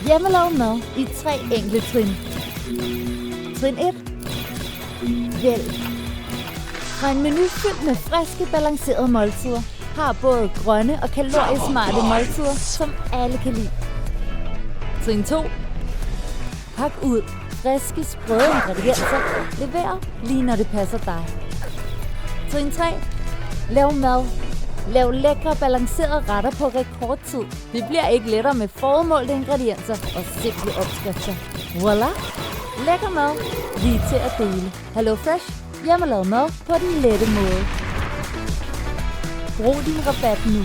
Hjemmelavet mad i 3 enkle trin. Trin 1. Vælg. Fra en menu fyldt med friske, balancerede måltider, har både grønne og kaloriesmarte måltider, som alle kan lide. Trin 2. Pak ud friske, sprøde ingredienser, lever lige når det passer dig. Trin 3. Lav mad. Lav lækre, balancerede retter på rekordtid. Det bliver ikke lettere med formålte ingredienser og simple opskrifter. Voila! Lækker mad, lige til at dele. Hello Fresh, hjemmelavet mad på den lette måde. Brug din rabat nu.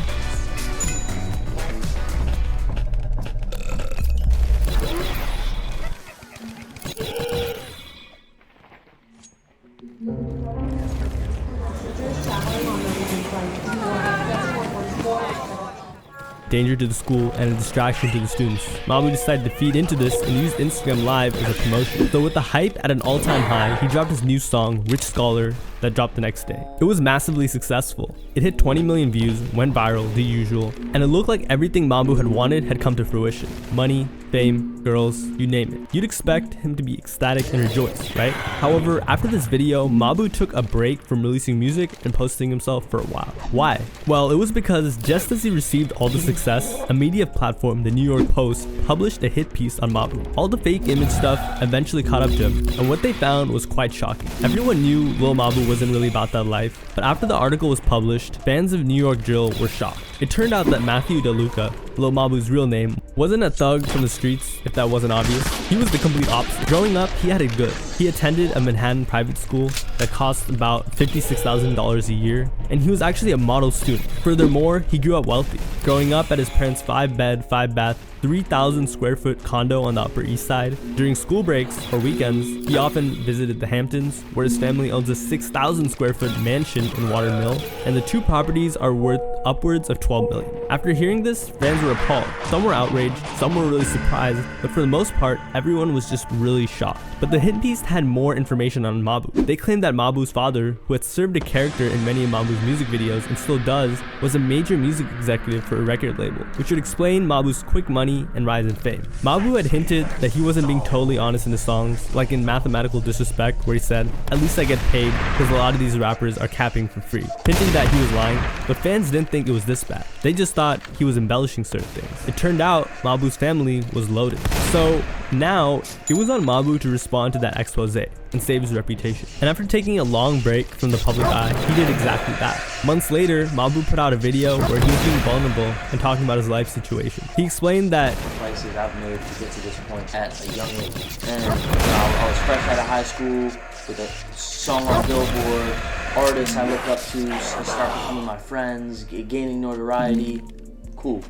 danger to the school, and a distraction to the students. Mabu decided to feed into this and used Instagram Live as a promotion. So with the hype at an all-time high, he dropped his new song, Rich Scholar, that dropped the next day. It was massively successful. It hit 20 million views, went viral, the usual, and it looked like everything Mabu had wanted had come to fruition. Money, fame, girls, you name it. You'd expect him to be ecstatic and rejoice, right? However, after this video, Mabu took a break from releasing music and posting himself for a while. Why? Well, it was because just as he received all the success, a media platform, the New York Post, published a hit piece on Mabu. All the fake image stuff eventually caught up to him, and what they found was quite shocking. Everyone knew Lil Mabu wasn't really about that life, but after the article was published, fans of New York drill were shocked. It turned out that Matthew DeLuca, Lil Mabu's real name, wasn't a thug from the streets, if that wasn't obvious. He was the complete opposite. Growing up, he had it good. He attended a Manhattan private school that cost about $56,000 a year, and he was actually a model student. Furthermore, he grew up wealthy, growing up at his parents' 5-bed, 5-bath, 3,000 square foot condo on the Upper East Side. During school breaks or weekends, he often visited the Hamptons, where his family owns a 6,000 square foot mansion in Water Mill, and the two properties are worth upwards of $12 million. After hearing this, fans were appalled. Some were outraged, some were really surprised, but for the most part, everyone was just really shocked. But the hit piece had more information on Mabu. They claimed that Mabu's father, who had served a character in many of Mabu's music videos and still does, was a major music executive for a record label, which would explain Mabu's quick money and rise in fame. Mabu had hinted that he wasn't being totally honest in his songs, like in Mathematical Disrespect, where he said, "At least I get paid because a lot of these rappers are capping for free," hinting that he was lying, but fans didn't think it was this bad. They just thought he was embellishing certain things. It turned out Mabu's family was loaded. So now it was on Mabu to respond to that expose and save his reputation. And after taking a long break from the public eye, he did exactly that. Months later, Mabu put out a video where he was being vulnerable and talking about his life situation. He explained that choices I've made to get to this point at a young age. And I was fresh out of high school with a song on Billboard, artists I look up to start becoming my friends, gaining notoriety. Cool.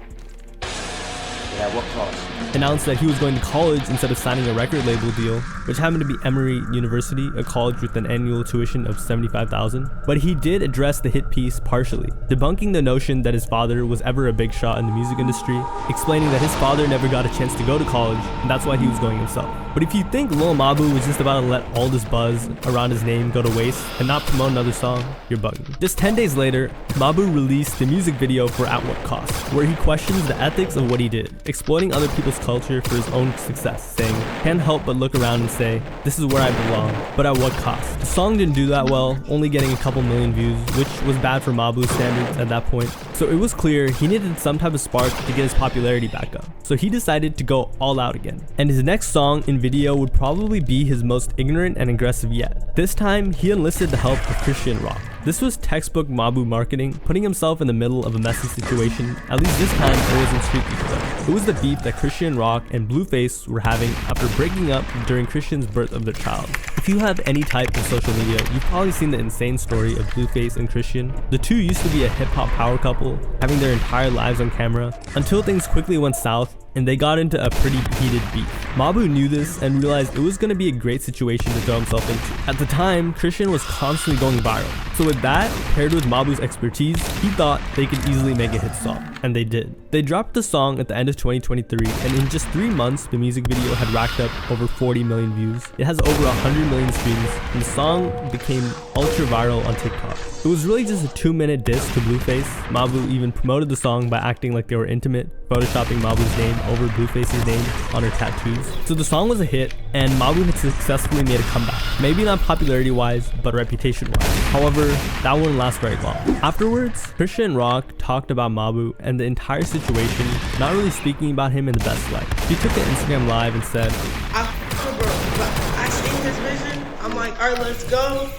But at what cost? announced that he was going to college instead of signing a record label deal, which happened to be Emory University, a college with an annual tuition of $75,000. But he did address the hit piece partially, debunking the notion that his father was ever a big shot in the music industry, explaining that his father never got a chance to go to college, and that's why he was going himself. But if you think Lil Mabu was just about to let all this buzz around his name go to waste and not promote another song, you're bugging. Just 10 days later, Mabu released the music video for At What Cost, where he questions the ethics of what he did, exploiting other people's culture for his own success, saying, "Can't help but look around and say, this is where I belong, but at what cost?" The song didn't do that well, only getting a couple million views, which was bad for Mabu's standards at that point. So it was clear he needed some type of spark to get his popularity back up. So he decided to go all out again. And his next song in video would probably be his most ignorant and aggressive yet. This time, he enlisted the help of Christian Rock. This was textbook Mabu marketing, putting himself in the middle of a messy situation. At least this time, it wasn't street beef though. It was the beef that Christian Rock and Blueface were having after breaking up during Christian's birth of their child. If you have any type of social media, you've probably seen the insane story of Blueface and Christian. The two used to be a hip-hop power couple, having their entire lives on camera, until things quickly went south and they got into a pretty heated beef. Mabu knew this and realized it was going to be a great situation to throw himself into. At the time, Christian was constantly going viral. So with that, paired with Mabu's expertise, he thought they could easily make a hit song. And they did. They dropped the song at the end of 2023, and in just 3 months, the music video had racked up over 40 million views. It has over 100 million streams, and the song became ultra viral on TikTok. It was really just a 2-minute diss to Blueface. Mabu even promoted the song by acting like they were intimate, photoshopping Mabu's name over Blueface's name on her tattoos. So the song was a hit, and Mabu had successfully made a comeback. Maybe not popularity-wise, but reputation-wise. However, that wouldn't last very long. Afterwards, Christian Rock talked about Mabu and the entire situation, not really speaking about him in the best light. He took an Instagram live and said, I seen his vision. I'm like, all right, let's go.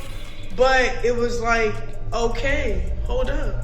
But it was like, okay, hold up.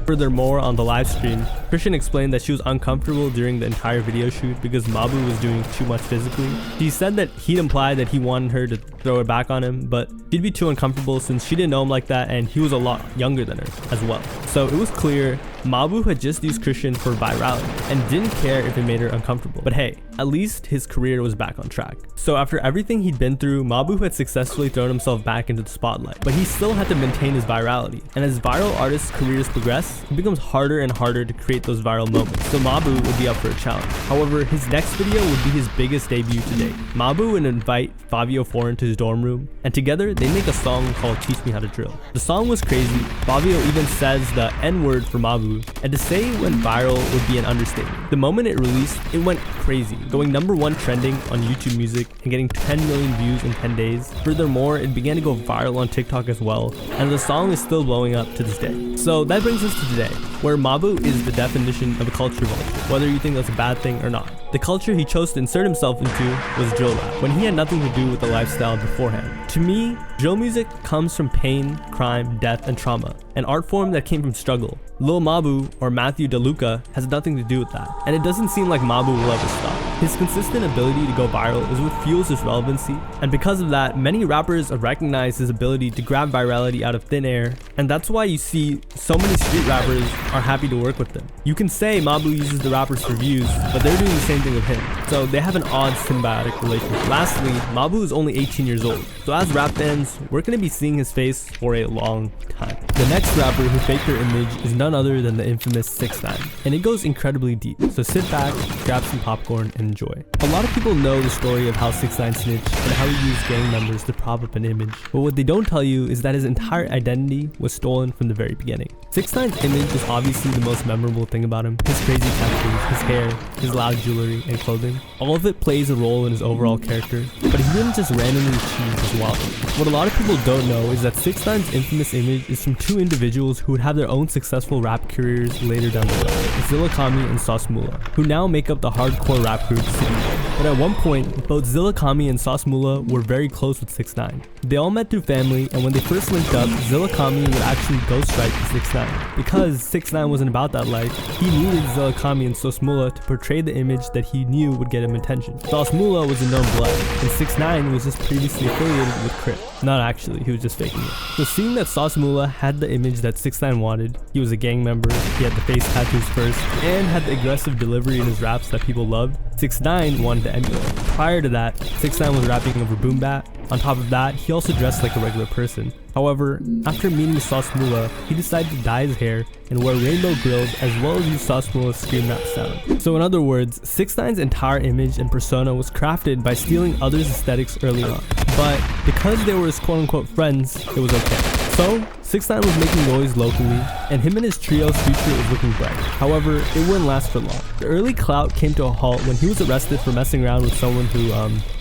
Furthermore, on the live stream, Christian explained that she was uncomfortable during the entire video shoot because Mabu was doing too much physically. She said that he'd implied that he wanted her to throw it back on him, but she'd be too uncomfortable since she didn't know him like that and he was a lot younger than her as well. So it was clear Mabu had just used Christian for virality and didn't care if it made her uncomfortable. But hey, at least his career was back on track. So after everything he'd been through, Mabu had successfully thrown himself back into the spotlight, but he still had to maintain his virality. And as viral artists' careers progress, it becomes harder and harder to create those viral moments. So Mabu would be up for a challenge. However, his next video would be his biggest debut to date. Mabu would invite Fabio Foreign to his dorm room, and together they make a song called Teach Me How to Drill. The song was crazy. Fabio even says the N-word for Mabu, and to say it went viral would be an understatement. The moment it released, it went crazy, going #1 trending on YouTube Music and getting 10 million views in 10 days. Furthermore, it began to go viral on TikTok as well, and the song is still blowing up to this day. So that brings us to today, where Mabu is the definition of a culture vulture, whether you think that's a bad thing or not. The culture he chose to insert himself into was drill rap, when he had nothing to do with the lifestyle beforehand. To me, drill music comes from pain, crime, death, and trauma, an art form that came from struggle. Lil Mabu, or Matthew DeLuca, has nothing to do with that, and it doesn't seem like Mabu will ever stop. His consistent ability to go viral is what fuels his relevancy, and because of that, many rappers recognize his ability to grab virality out of thin air, and that's why you see so many street rappers are happy to work with them. You can say Mabu uses the rappers for views, but they're doing the same thing with him, so they have an odd symbiotic relationship. Lastly, Mabu is only 18 years old, so as rap fans, we're going to be seeing his face for a long time. The next rapper who faked their image is none other than the infamous 6ix9ine, and it goes incredibly deep, so sit back, grab some popcorn, and enjoy. A lot of people know the story of how 6ix9ine snitched and how he used gang members to prop up an image, but what they don't tell you is that his entire identity was stolen from the very beginning. 6ix9ine's image is obviously the most memorable thing about him. His crazy tattoos, his hair, his loud jewelry, and clothing. All of it plays a role in his overall character, but he didn't just randomly choose his wallet. What a lot of people don't know is that 6ix9ine's infamous image is from two individuals who would have their own successful rap careers later down the road, Zilla Kami and Sauce Mula, who now make up the hardcore rap group City. But at one point, both Zilla Kami and Sauce Mula were very close with 6ix9ine. They all met through family, and when they first linked up, Zilla Kami would actually ghostwrite 6ix9ine. Because 6ix9ine wasn't about that life, he needed Zilla Kami and Sauce Mula to portray the image that he knew would get him attention. Sauce Mula was a known blood, and 6ix9ine was just previously affiliated with Crip. Not actually, he was just faking it. So seeing that Sauce Mula had the image that 6ix9ine wanted, he was a gang member, he had the face tattoos first, and had the aggressive delivery in his raps that people loved, 6ix9ine wanted to emulate. Prior to that, 6ix9ine was rapping over boom bap. On top of that, he also dressed like a regular person. However, after meeting Sauce Mula, he decided to dye his hair and wear rainbow grills as well as use Sauce Mula's scream rap sound. So in other words, 6ix9ine's entire image and persona was crafted by stealing others' aesthetics early on. But because they were his quote-unquote friends, it was okay. So, 6ix9ine was making noise locally, and him and his trio's future was looking bright. However, it wouldn't last for long. The early clout came to a halt when he was arrested for messing around with someone who,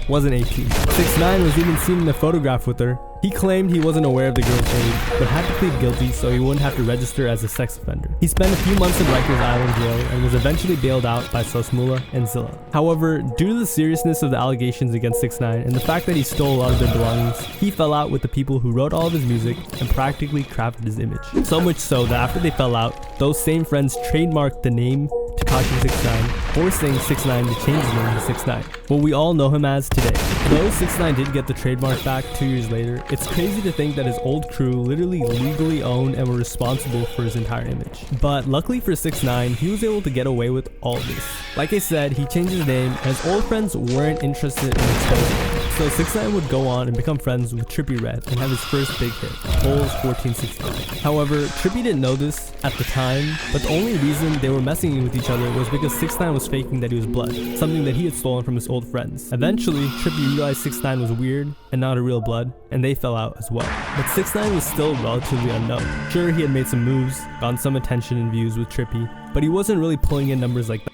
wasn't 18. 6ix9ine was even seen in a photograph with her. He claimed he wasn't aware of the girl's age, but had to plead guilty so he wouldn't have to register as a sex offender. He spent a few months in Rikers Island jail and was eventually bailed out by Sauce Mula and Zilla. However, due to the seriousness of the allegations against 6ix9ine and the fact that he stole a lot of their belongings, he fell out with the people who wrote all of his music and practically crafted his image. So much so that after they fell out, those same friends trademarked the name Tekashi 6ix9ine, forcing 6ix9ine to change his name to 6ix9ine, what we all know him as today. Though 6ix9ine did get the trademark back 2 years later, it's crazy to think that his old crew literally legally owned and were responsible for his entire image. But luckily for 6ix9ine, he was able to get away with all this. Like I said, he changed his name and his old friends weren't interested in exposing him. So 6ix9ine would go on and become friends with Trippie Redd and have his first big hit, Holes 1469. However, Trippie didn't know this at the time, but the only reason they were messing with each other was because 6ix9ine was faking that he was blood, something that he had stolen from his old friends. Eventually, Trippie realized 6ix9ine was weird and not a real blood, and they fell out as well. But 6ix9ine was still relatively unknown. Sure, he had made some moves, gotten some attention and views with Trippie, but he wasn't really pulling in numbers like that.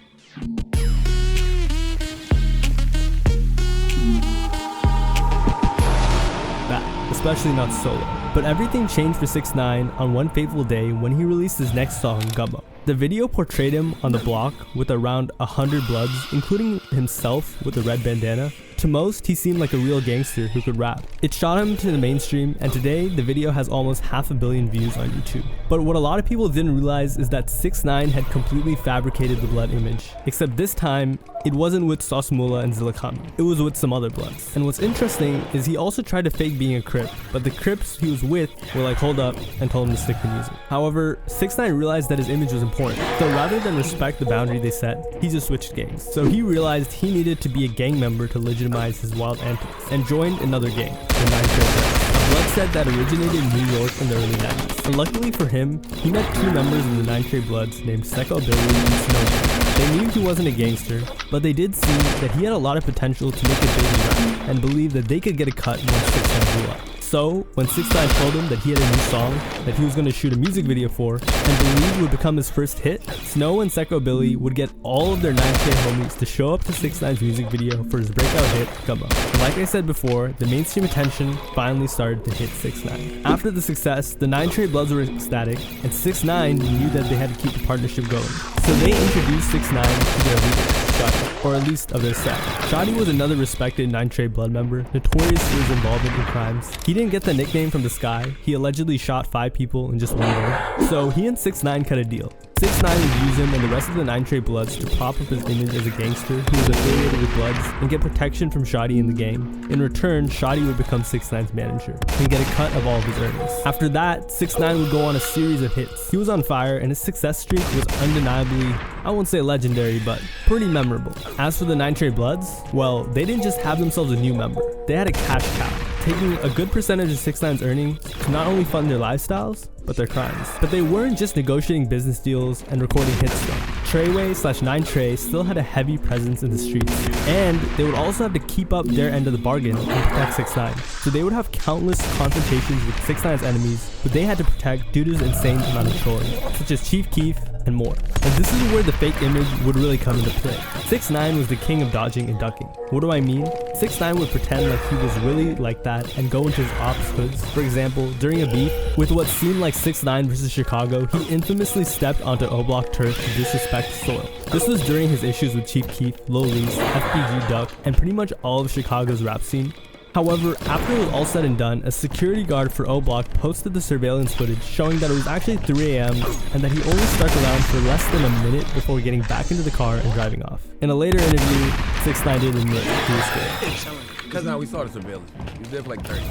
Especially not solo. But everything changed for 6ix9ine on one fateful day when he released his next song, Gummo. The video portrayed him on the block with around 100 bloods, including himself with a red bandana. To most, he seemed like a real gangster who could rap. It shot him to the mainstream, and today the video has almost 500 million views on YouTube. But what a lot of people didn't realize is that 6ix9ine had completely fabricated the blood image. Except this time, it wasn't with Sauce Mula and Zillakami. It was with some other bloods. And what's interesting is he also tried to fake being a Crip, but the Crips he was with were like, hold up, and told him to stick to music. However, 6ix9ine realized that his image was important, so rather than respect the boundary they set, he just switched gangs. So he realized he needed to be a gang member to legitimize his wild antics, and joined another gang, the 9 Trey Bloods, a blood set that originated in New York in the early 90s. And luckily for him, he met 2 members of the 9 Trey Bloods named Secco Billy and Snow. They knew he wasn't a gangster, but they did see that he had a lot of potential to make it big in rap, and believed that they could get a cut once 6ix9ine blew up. So, when 6ix9ine told him that he had a new song that he was going to shoot a music video for, and believed would become his first hit, Snow and Secco Billy would get all of their 9K homies to show up to 6ix9ine's music video for his breakout hit, Come Up. And like I said before, the mainstream attention finally started to hit 6ix9ine. After the success, the 9 Trey Bloods were ecstatic, and 6ix9ine knew that they had to keep the partnership going. So they introduced 6ix9ine to their leader, Shotty, or at least of their set. Shotty was another respected 9 Trey Blood member, notorious for his involvement in crimes. He didn't get the nickname from the sky. He allegedly shot 5 people in just one day. So he and 6ix9ine cut a deal. 6ix9ine would use him and the rest of the 9 Trey Bloods to prop up his image as a gangster who was affiliated with Bloods and get protection from Shotty in the gang. In return, Shotty would become 6ix9ine's manager and get a cut of all of his earnings. After that, 6ix9ine would go on a series of hits. He was on fire, and his success streak was undeniably, I won't say legendary, but pretty memorable. As for the 9 Trey Bloods, well, they didn't just have themselves a new member. They had a cash cow, taking a good percentage of 6ix9ine's earnings to not only fund their lifestyles, but their crimes. But they weren't just negotiating business deals and recording hits though. Treyway/9 Trey still had a heavy presence in the streets, and they would also have to keep up their end of the bargain and protect 6ix9ine. So they would have countless confrontations with 6ix9ine's enemies, who they had to protect due to his insane amount of trolling, such as Chief Keef and more. And this is where the fake image would really come into play. 6ix9ine was the king of dodging and ducking. What do I mean? 6ix9ine would pretend like he was really like that and go into his ops hoods. For example, during a beef with what seemed like 6ix9ine versus Chicago, he infamously stepped onto O-Block turf to disrespect soil. This was during his issues with Chief Keef, Lil Reese, FBG Duck, and pretty much all of Chicago's rap scene. However, after it was all said and done, a security guard for O-Block posted the surveillance footage showing that it was actually 3 a.m. and that he only stuck around for less than a minute before getting back into the car and driving off. In a later interview, 6ix9ine did admit he was scared. Because now we saw the surveillance. He was there for like 30.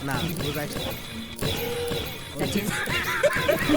Nah, it was actually 14.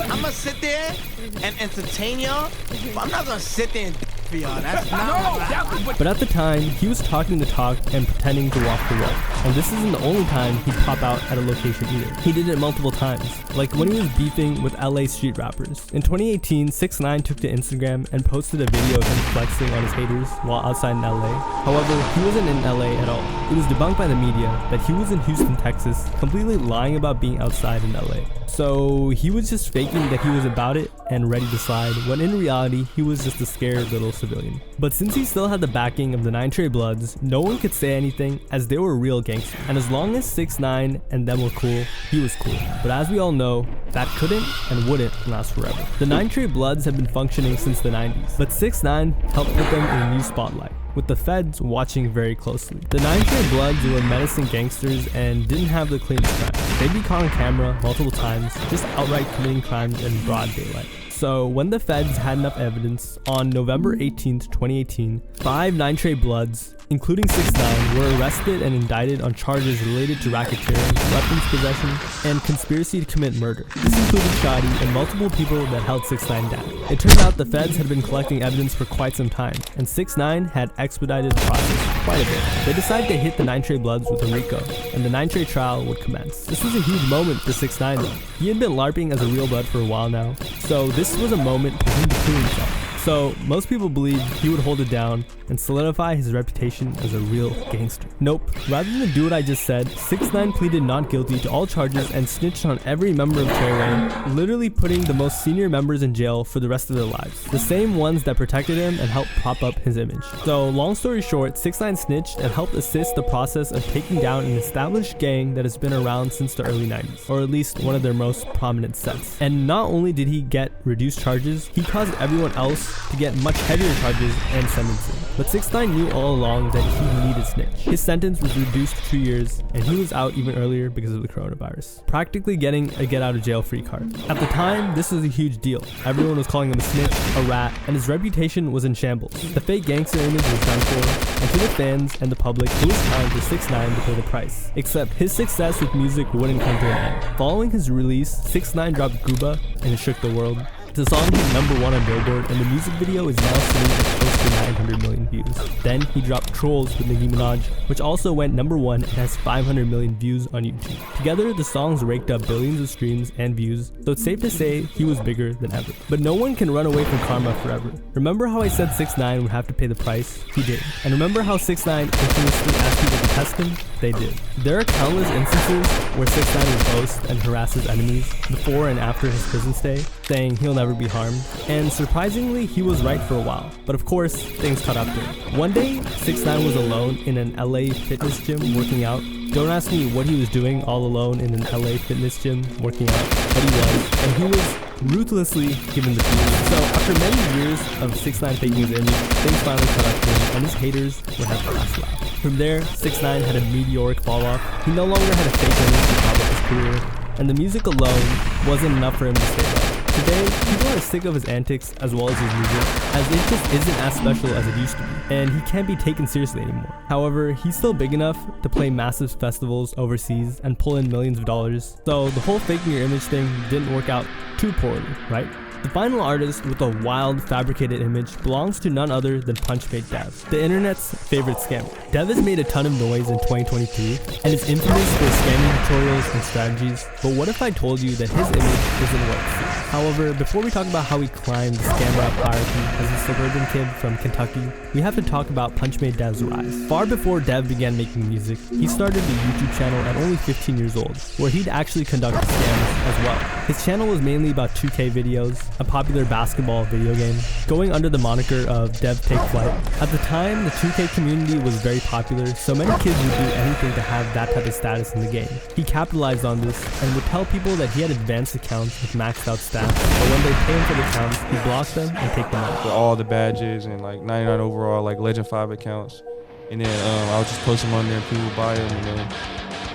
I'm gonna sit there and entertain y'all, but I'm not gonna sit there and for y'all. That's not But at the time, he was talking the talk and pretending to walk the walk. And this isn't the only time he'd pop out at a location either. He did it multiple times, like when he was beefing with LA street rappers. In 2018, 6ix9ine took to Instagram and posted a video of him flexing on his haters while outside in LA. However, he wasn't in LA at all. It was debunked by the media that he was in Houston, Texas, completely lying about being outside in LA. So he was just faking that he was about it and ready to slide, when in reality, he was just a scared little civilian. But since he still had the backing of the 9 Trey Bloods, no one could say anything as they were real gangsters. And as long as 6ix9ine and them were cool, he was cool. But as we all know, that couldn't and wouldn't last forever. The 9 Trey Bloods have been functioning since the 90s, but 6ix9ine helped put them in a new spotlight, with the feds watching very closely. The 9 Trey Bloods were menacing gangsters and didn't have the cleanest crime. They'd be caught on camera multiple times, just outright committing crimes in broad daylight. So when the feds had enough evidence, on November 18th, 2018, 5 9 Trey Bloods, including 6ix9ine, were arrested and indicted on charges related to racketeering, weapons possession, and conspiracy to commit murder. This included Shotty and multiple people that held 6ix9ine down. It turned out the feds had been collecting evidence for quite some time, and 6ix9ine had expedited the process quite a bit. They decided to hit the 9 Trey Bloods with a RICO, and the 9 Trey trial would commence. This was a huge moment for 6ix9ine though. He had been LARPing as a real blood for a while now, so this was a moment for him to prove himself. So most people believed he would hold it down and solidify his reputation as a real gangster. Nope. Rather than do what I just said, 6ix9ine pleaded not guilty to all charges and snitched on every member of Treyway, literally putting the most senior members in jail for the rest of their lives. The same ones that protected him and helped prop up his image. So long story short, 6ix9ine snitched and helped assist the process of taking down an established gang that has been around since the early 90s, or at least one of their most prominent sets. And not only did he get reduced charges, he caused everyone else to get much heavier charges and sentencing. But 6ix9ine knew all along that he needed snitch. His sentence was reduced to 2 years, and he was out even earlier because of the coronavirus, practically getting a get out of jail free card. At the time, this was a huge deal. Everyone was calling him a snitch, a rat, and his reputation was in shambles. The fake gangster image was done for, and to the fans and the public, it was time for 6ix9ine to pay the price. Except his success with music wouldn't come to an end. Following his release, 6ix9ine dropped Gooba, and it shook the world. The song hit #1 on Billboard, and the music video is now sitting at close to 900 million views. Then he dropped Trolls with Nicki Minaj, which also went #1 and has 500 million views on YouTube. Together, the songs raked up billions of streams and views, so it's safe to say he was bigger than ever. But no one can run away from karma forever. Remember how I said 6ix9ine would have to pay the price? He did. And remember how 6ix9ine infamously asked people to test him? They did. There are countless instances where 6ix9ine would boast and harass his enemies before and after his prison stay, saying he'll never be harmed. And surprisingly, he was right for a while. But of course, things caught up to him. One day, 6ix9ine was alone in an LA fitness gym working out. Don't ask me what he was doing all alone in an LA fitness gym working out, but he was. And he was ruthlessly given the beat. So after many years of 6ix9ine faking his image, things finally caught up to him, and his haters would have the last laugh. From there, 6ix9ine had a meteoric fall off. He no longer had a fake image to prop up his career, and the music alone wasn't enough for him to stay up. Today, people are sick of his antics as well as his music, as it just isn't as special as it used to be, and he can't be taken seriously anymore. However, he's still big enough to play massive festivals overseas and pull in millions of dollars, so the whole faking your image thing didn't work out too poorly, right? The final artist with a wild, fabricated image belongs to none other than Punchmade Dev, the internet's favorite scammer. Dev has made a ton of noise in 2023 and is infamous for scamming tutorials and strategies, but what if I told you that his image isn't what it seems? However, before we talk about how he climbed the scam rap hierarchy as a suburban kid from Kentucky, we have to talk about Punchmade Dev's rise. Far before Dev began making music, he started a YouTube channel at only 15 years old, where he'd actually conduct scams as well. His channel was mainly about 2K videos, a popular basketball video game, going under the moniker of Dev Take Flight. At the time, the 2K community was very popular, so many kids would do anything to have that type of status in the game. He capitalized on this and would tell people that he had advanced accounts with maxed out stats, but when they pay him for the accounts, he'd block them and take them out. With all the badges and like 99 overall, like Legend 5 accounts. And then I would just post them on there and people would buy them and then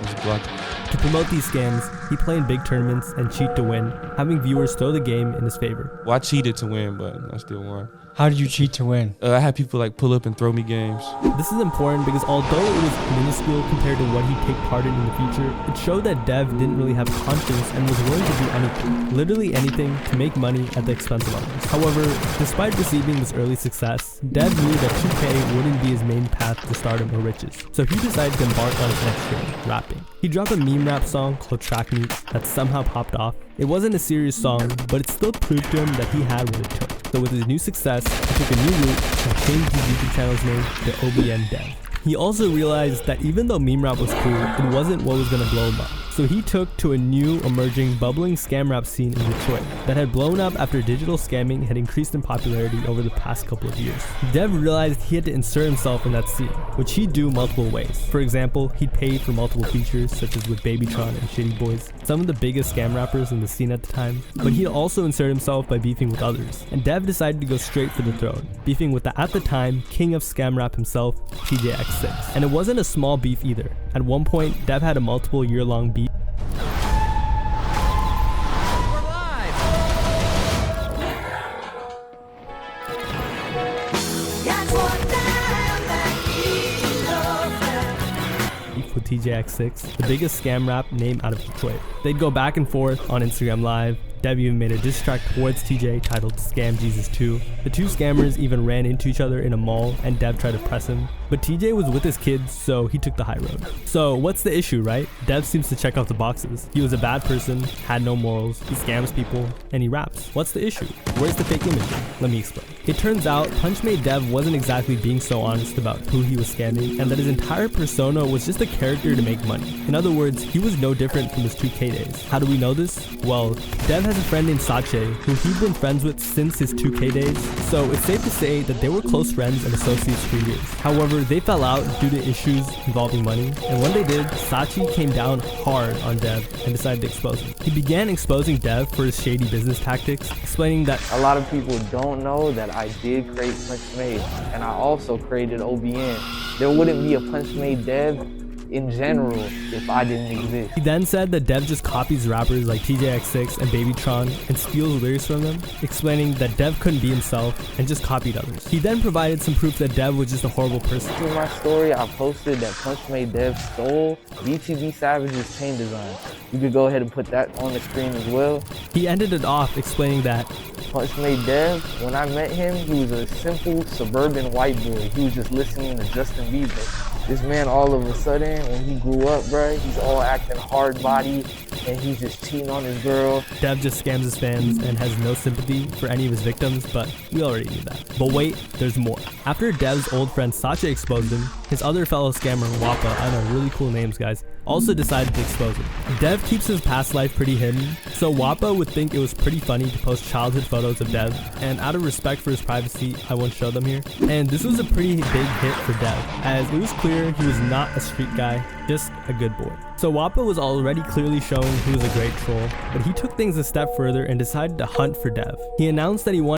just block them. To promote these scams, he played in big tournaments and cheat to win, having viewers throw the game in his favor. Well, I cheated to win, but I still won. How did you cheat to win? I had people like pull up and throw me games. This is important because although it was minuscule compared to what he'd take part in the future, it showed that Dev didn't really have conscience and was willing to do anything, literally anything, to make money at the expense of others. However, despite receiving this early success, Dev knew that 2K wouldn't be his main path to stardom or riches, so he decided to embark on his next journey, rapping. He dropped a meme rap song called Track Meet that somehow popped off. It wasn't a serious song, but it still proved to him that he had what it took. So with his new success, he took a new route and changed his YouTube channel's name to OBN Dev. He also realized that even though meme rap was cool, it wasn't what was gonna blow him up. So he took to a new, emerging, bubbling scam rap scene in Detroit that had blown up after digital scamming had increased in popularity over the past couple of years. Dev realized he had to insert himself in that scene, which he'd do multiple ways. For example, he'd pay for multiple features, such as with Babytron and Shitty Boys, some of the biggest scam rappers in the scene at the time, but he'd also insert himself by beefing with others. And Dev decided to go straight for the throne, beefing with the, at the time, king of scam rap himself, TJX6. And it wasn't a small beef either. At one point, Dev had a multiple year-long beef. With TJX6, the biggest scam rap name out of Detroit. They'd go back and forth on Instagram Live. Dev even made a diss track towards TJ titled Scam Jesus 2. The two scammers even ran into each other in a mall and Dev tried to press him. But TJ was with his kids, so he took the high road. So what's the issue, right? Dev seems to check off the boxes. He was a bad person, had no morals, he scams people, and he raps. What's the issue? Where's the fake image? Let me explain. It turns out Punchmade Dev wasn't exactly being so honest about who he was scamming, and that his entire persona was just a character to make money. In other words, he was no different from his 2K days. How do we know this? Well, Dev has a friend named Sache, who he'd been friends with since his 2K days, so it's safe to say that they were close friends and associates for years. However, However, they fell out due to issues involving money, and when they did, Sachi came down hard on Dev and decided to expose him. He began exposing Dev for his shady business tactics, explaining that a lot of people don't know that I did create Punchmade, and I also created OBN. There wouldn't be a Punchmade Dev in general if I didn't exist. He then said that Dev just copies rappers like TJX6 and Babytron and steals lyrics from them, explaining that Dev couldn't be himself and just copied others. He then provided some proof that Dev was just a horrible person. In my story, I posted that Punchmade Dev stole BTB Savage's chain design. You could go ahead and put that on the screen as well. He ended it off explaining that Punchmade Dev, when I met him, he was a simple suburban white boy. He was just listening to Justin Bieber. This man, all of a sudden, when he grew up, bruh, he's all acting hard body and he's just cheating on his girl. Dev just scams his fans and has no sympathy for any of his victims, but we already knew that. But wait, there's more. After Dev's old friend Sacha exposed him, his other fellow scammer, Wappa, I know, really cool names, guys, also decided to expose him. Dev keeps his past life pretty hidden, so Wappa would think it was pretty funny to post childhood photos of Dev, and out of respect for his privacy, I won't show them here. And this was a pretty big hit for Dev, as it was clear he was not a street guy, just a good boy. So Wappa was already clearly showing he was a great troll, but he took things a step further and decided to hunt for Dev. He announced that he wanted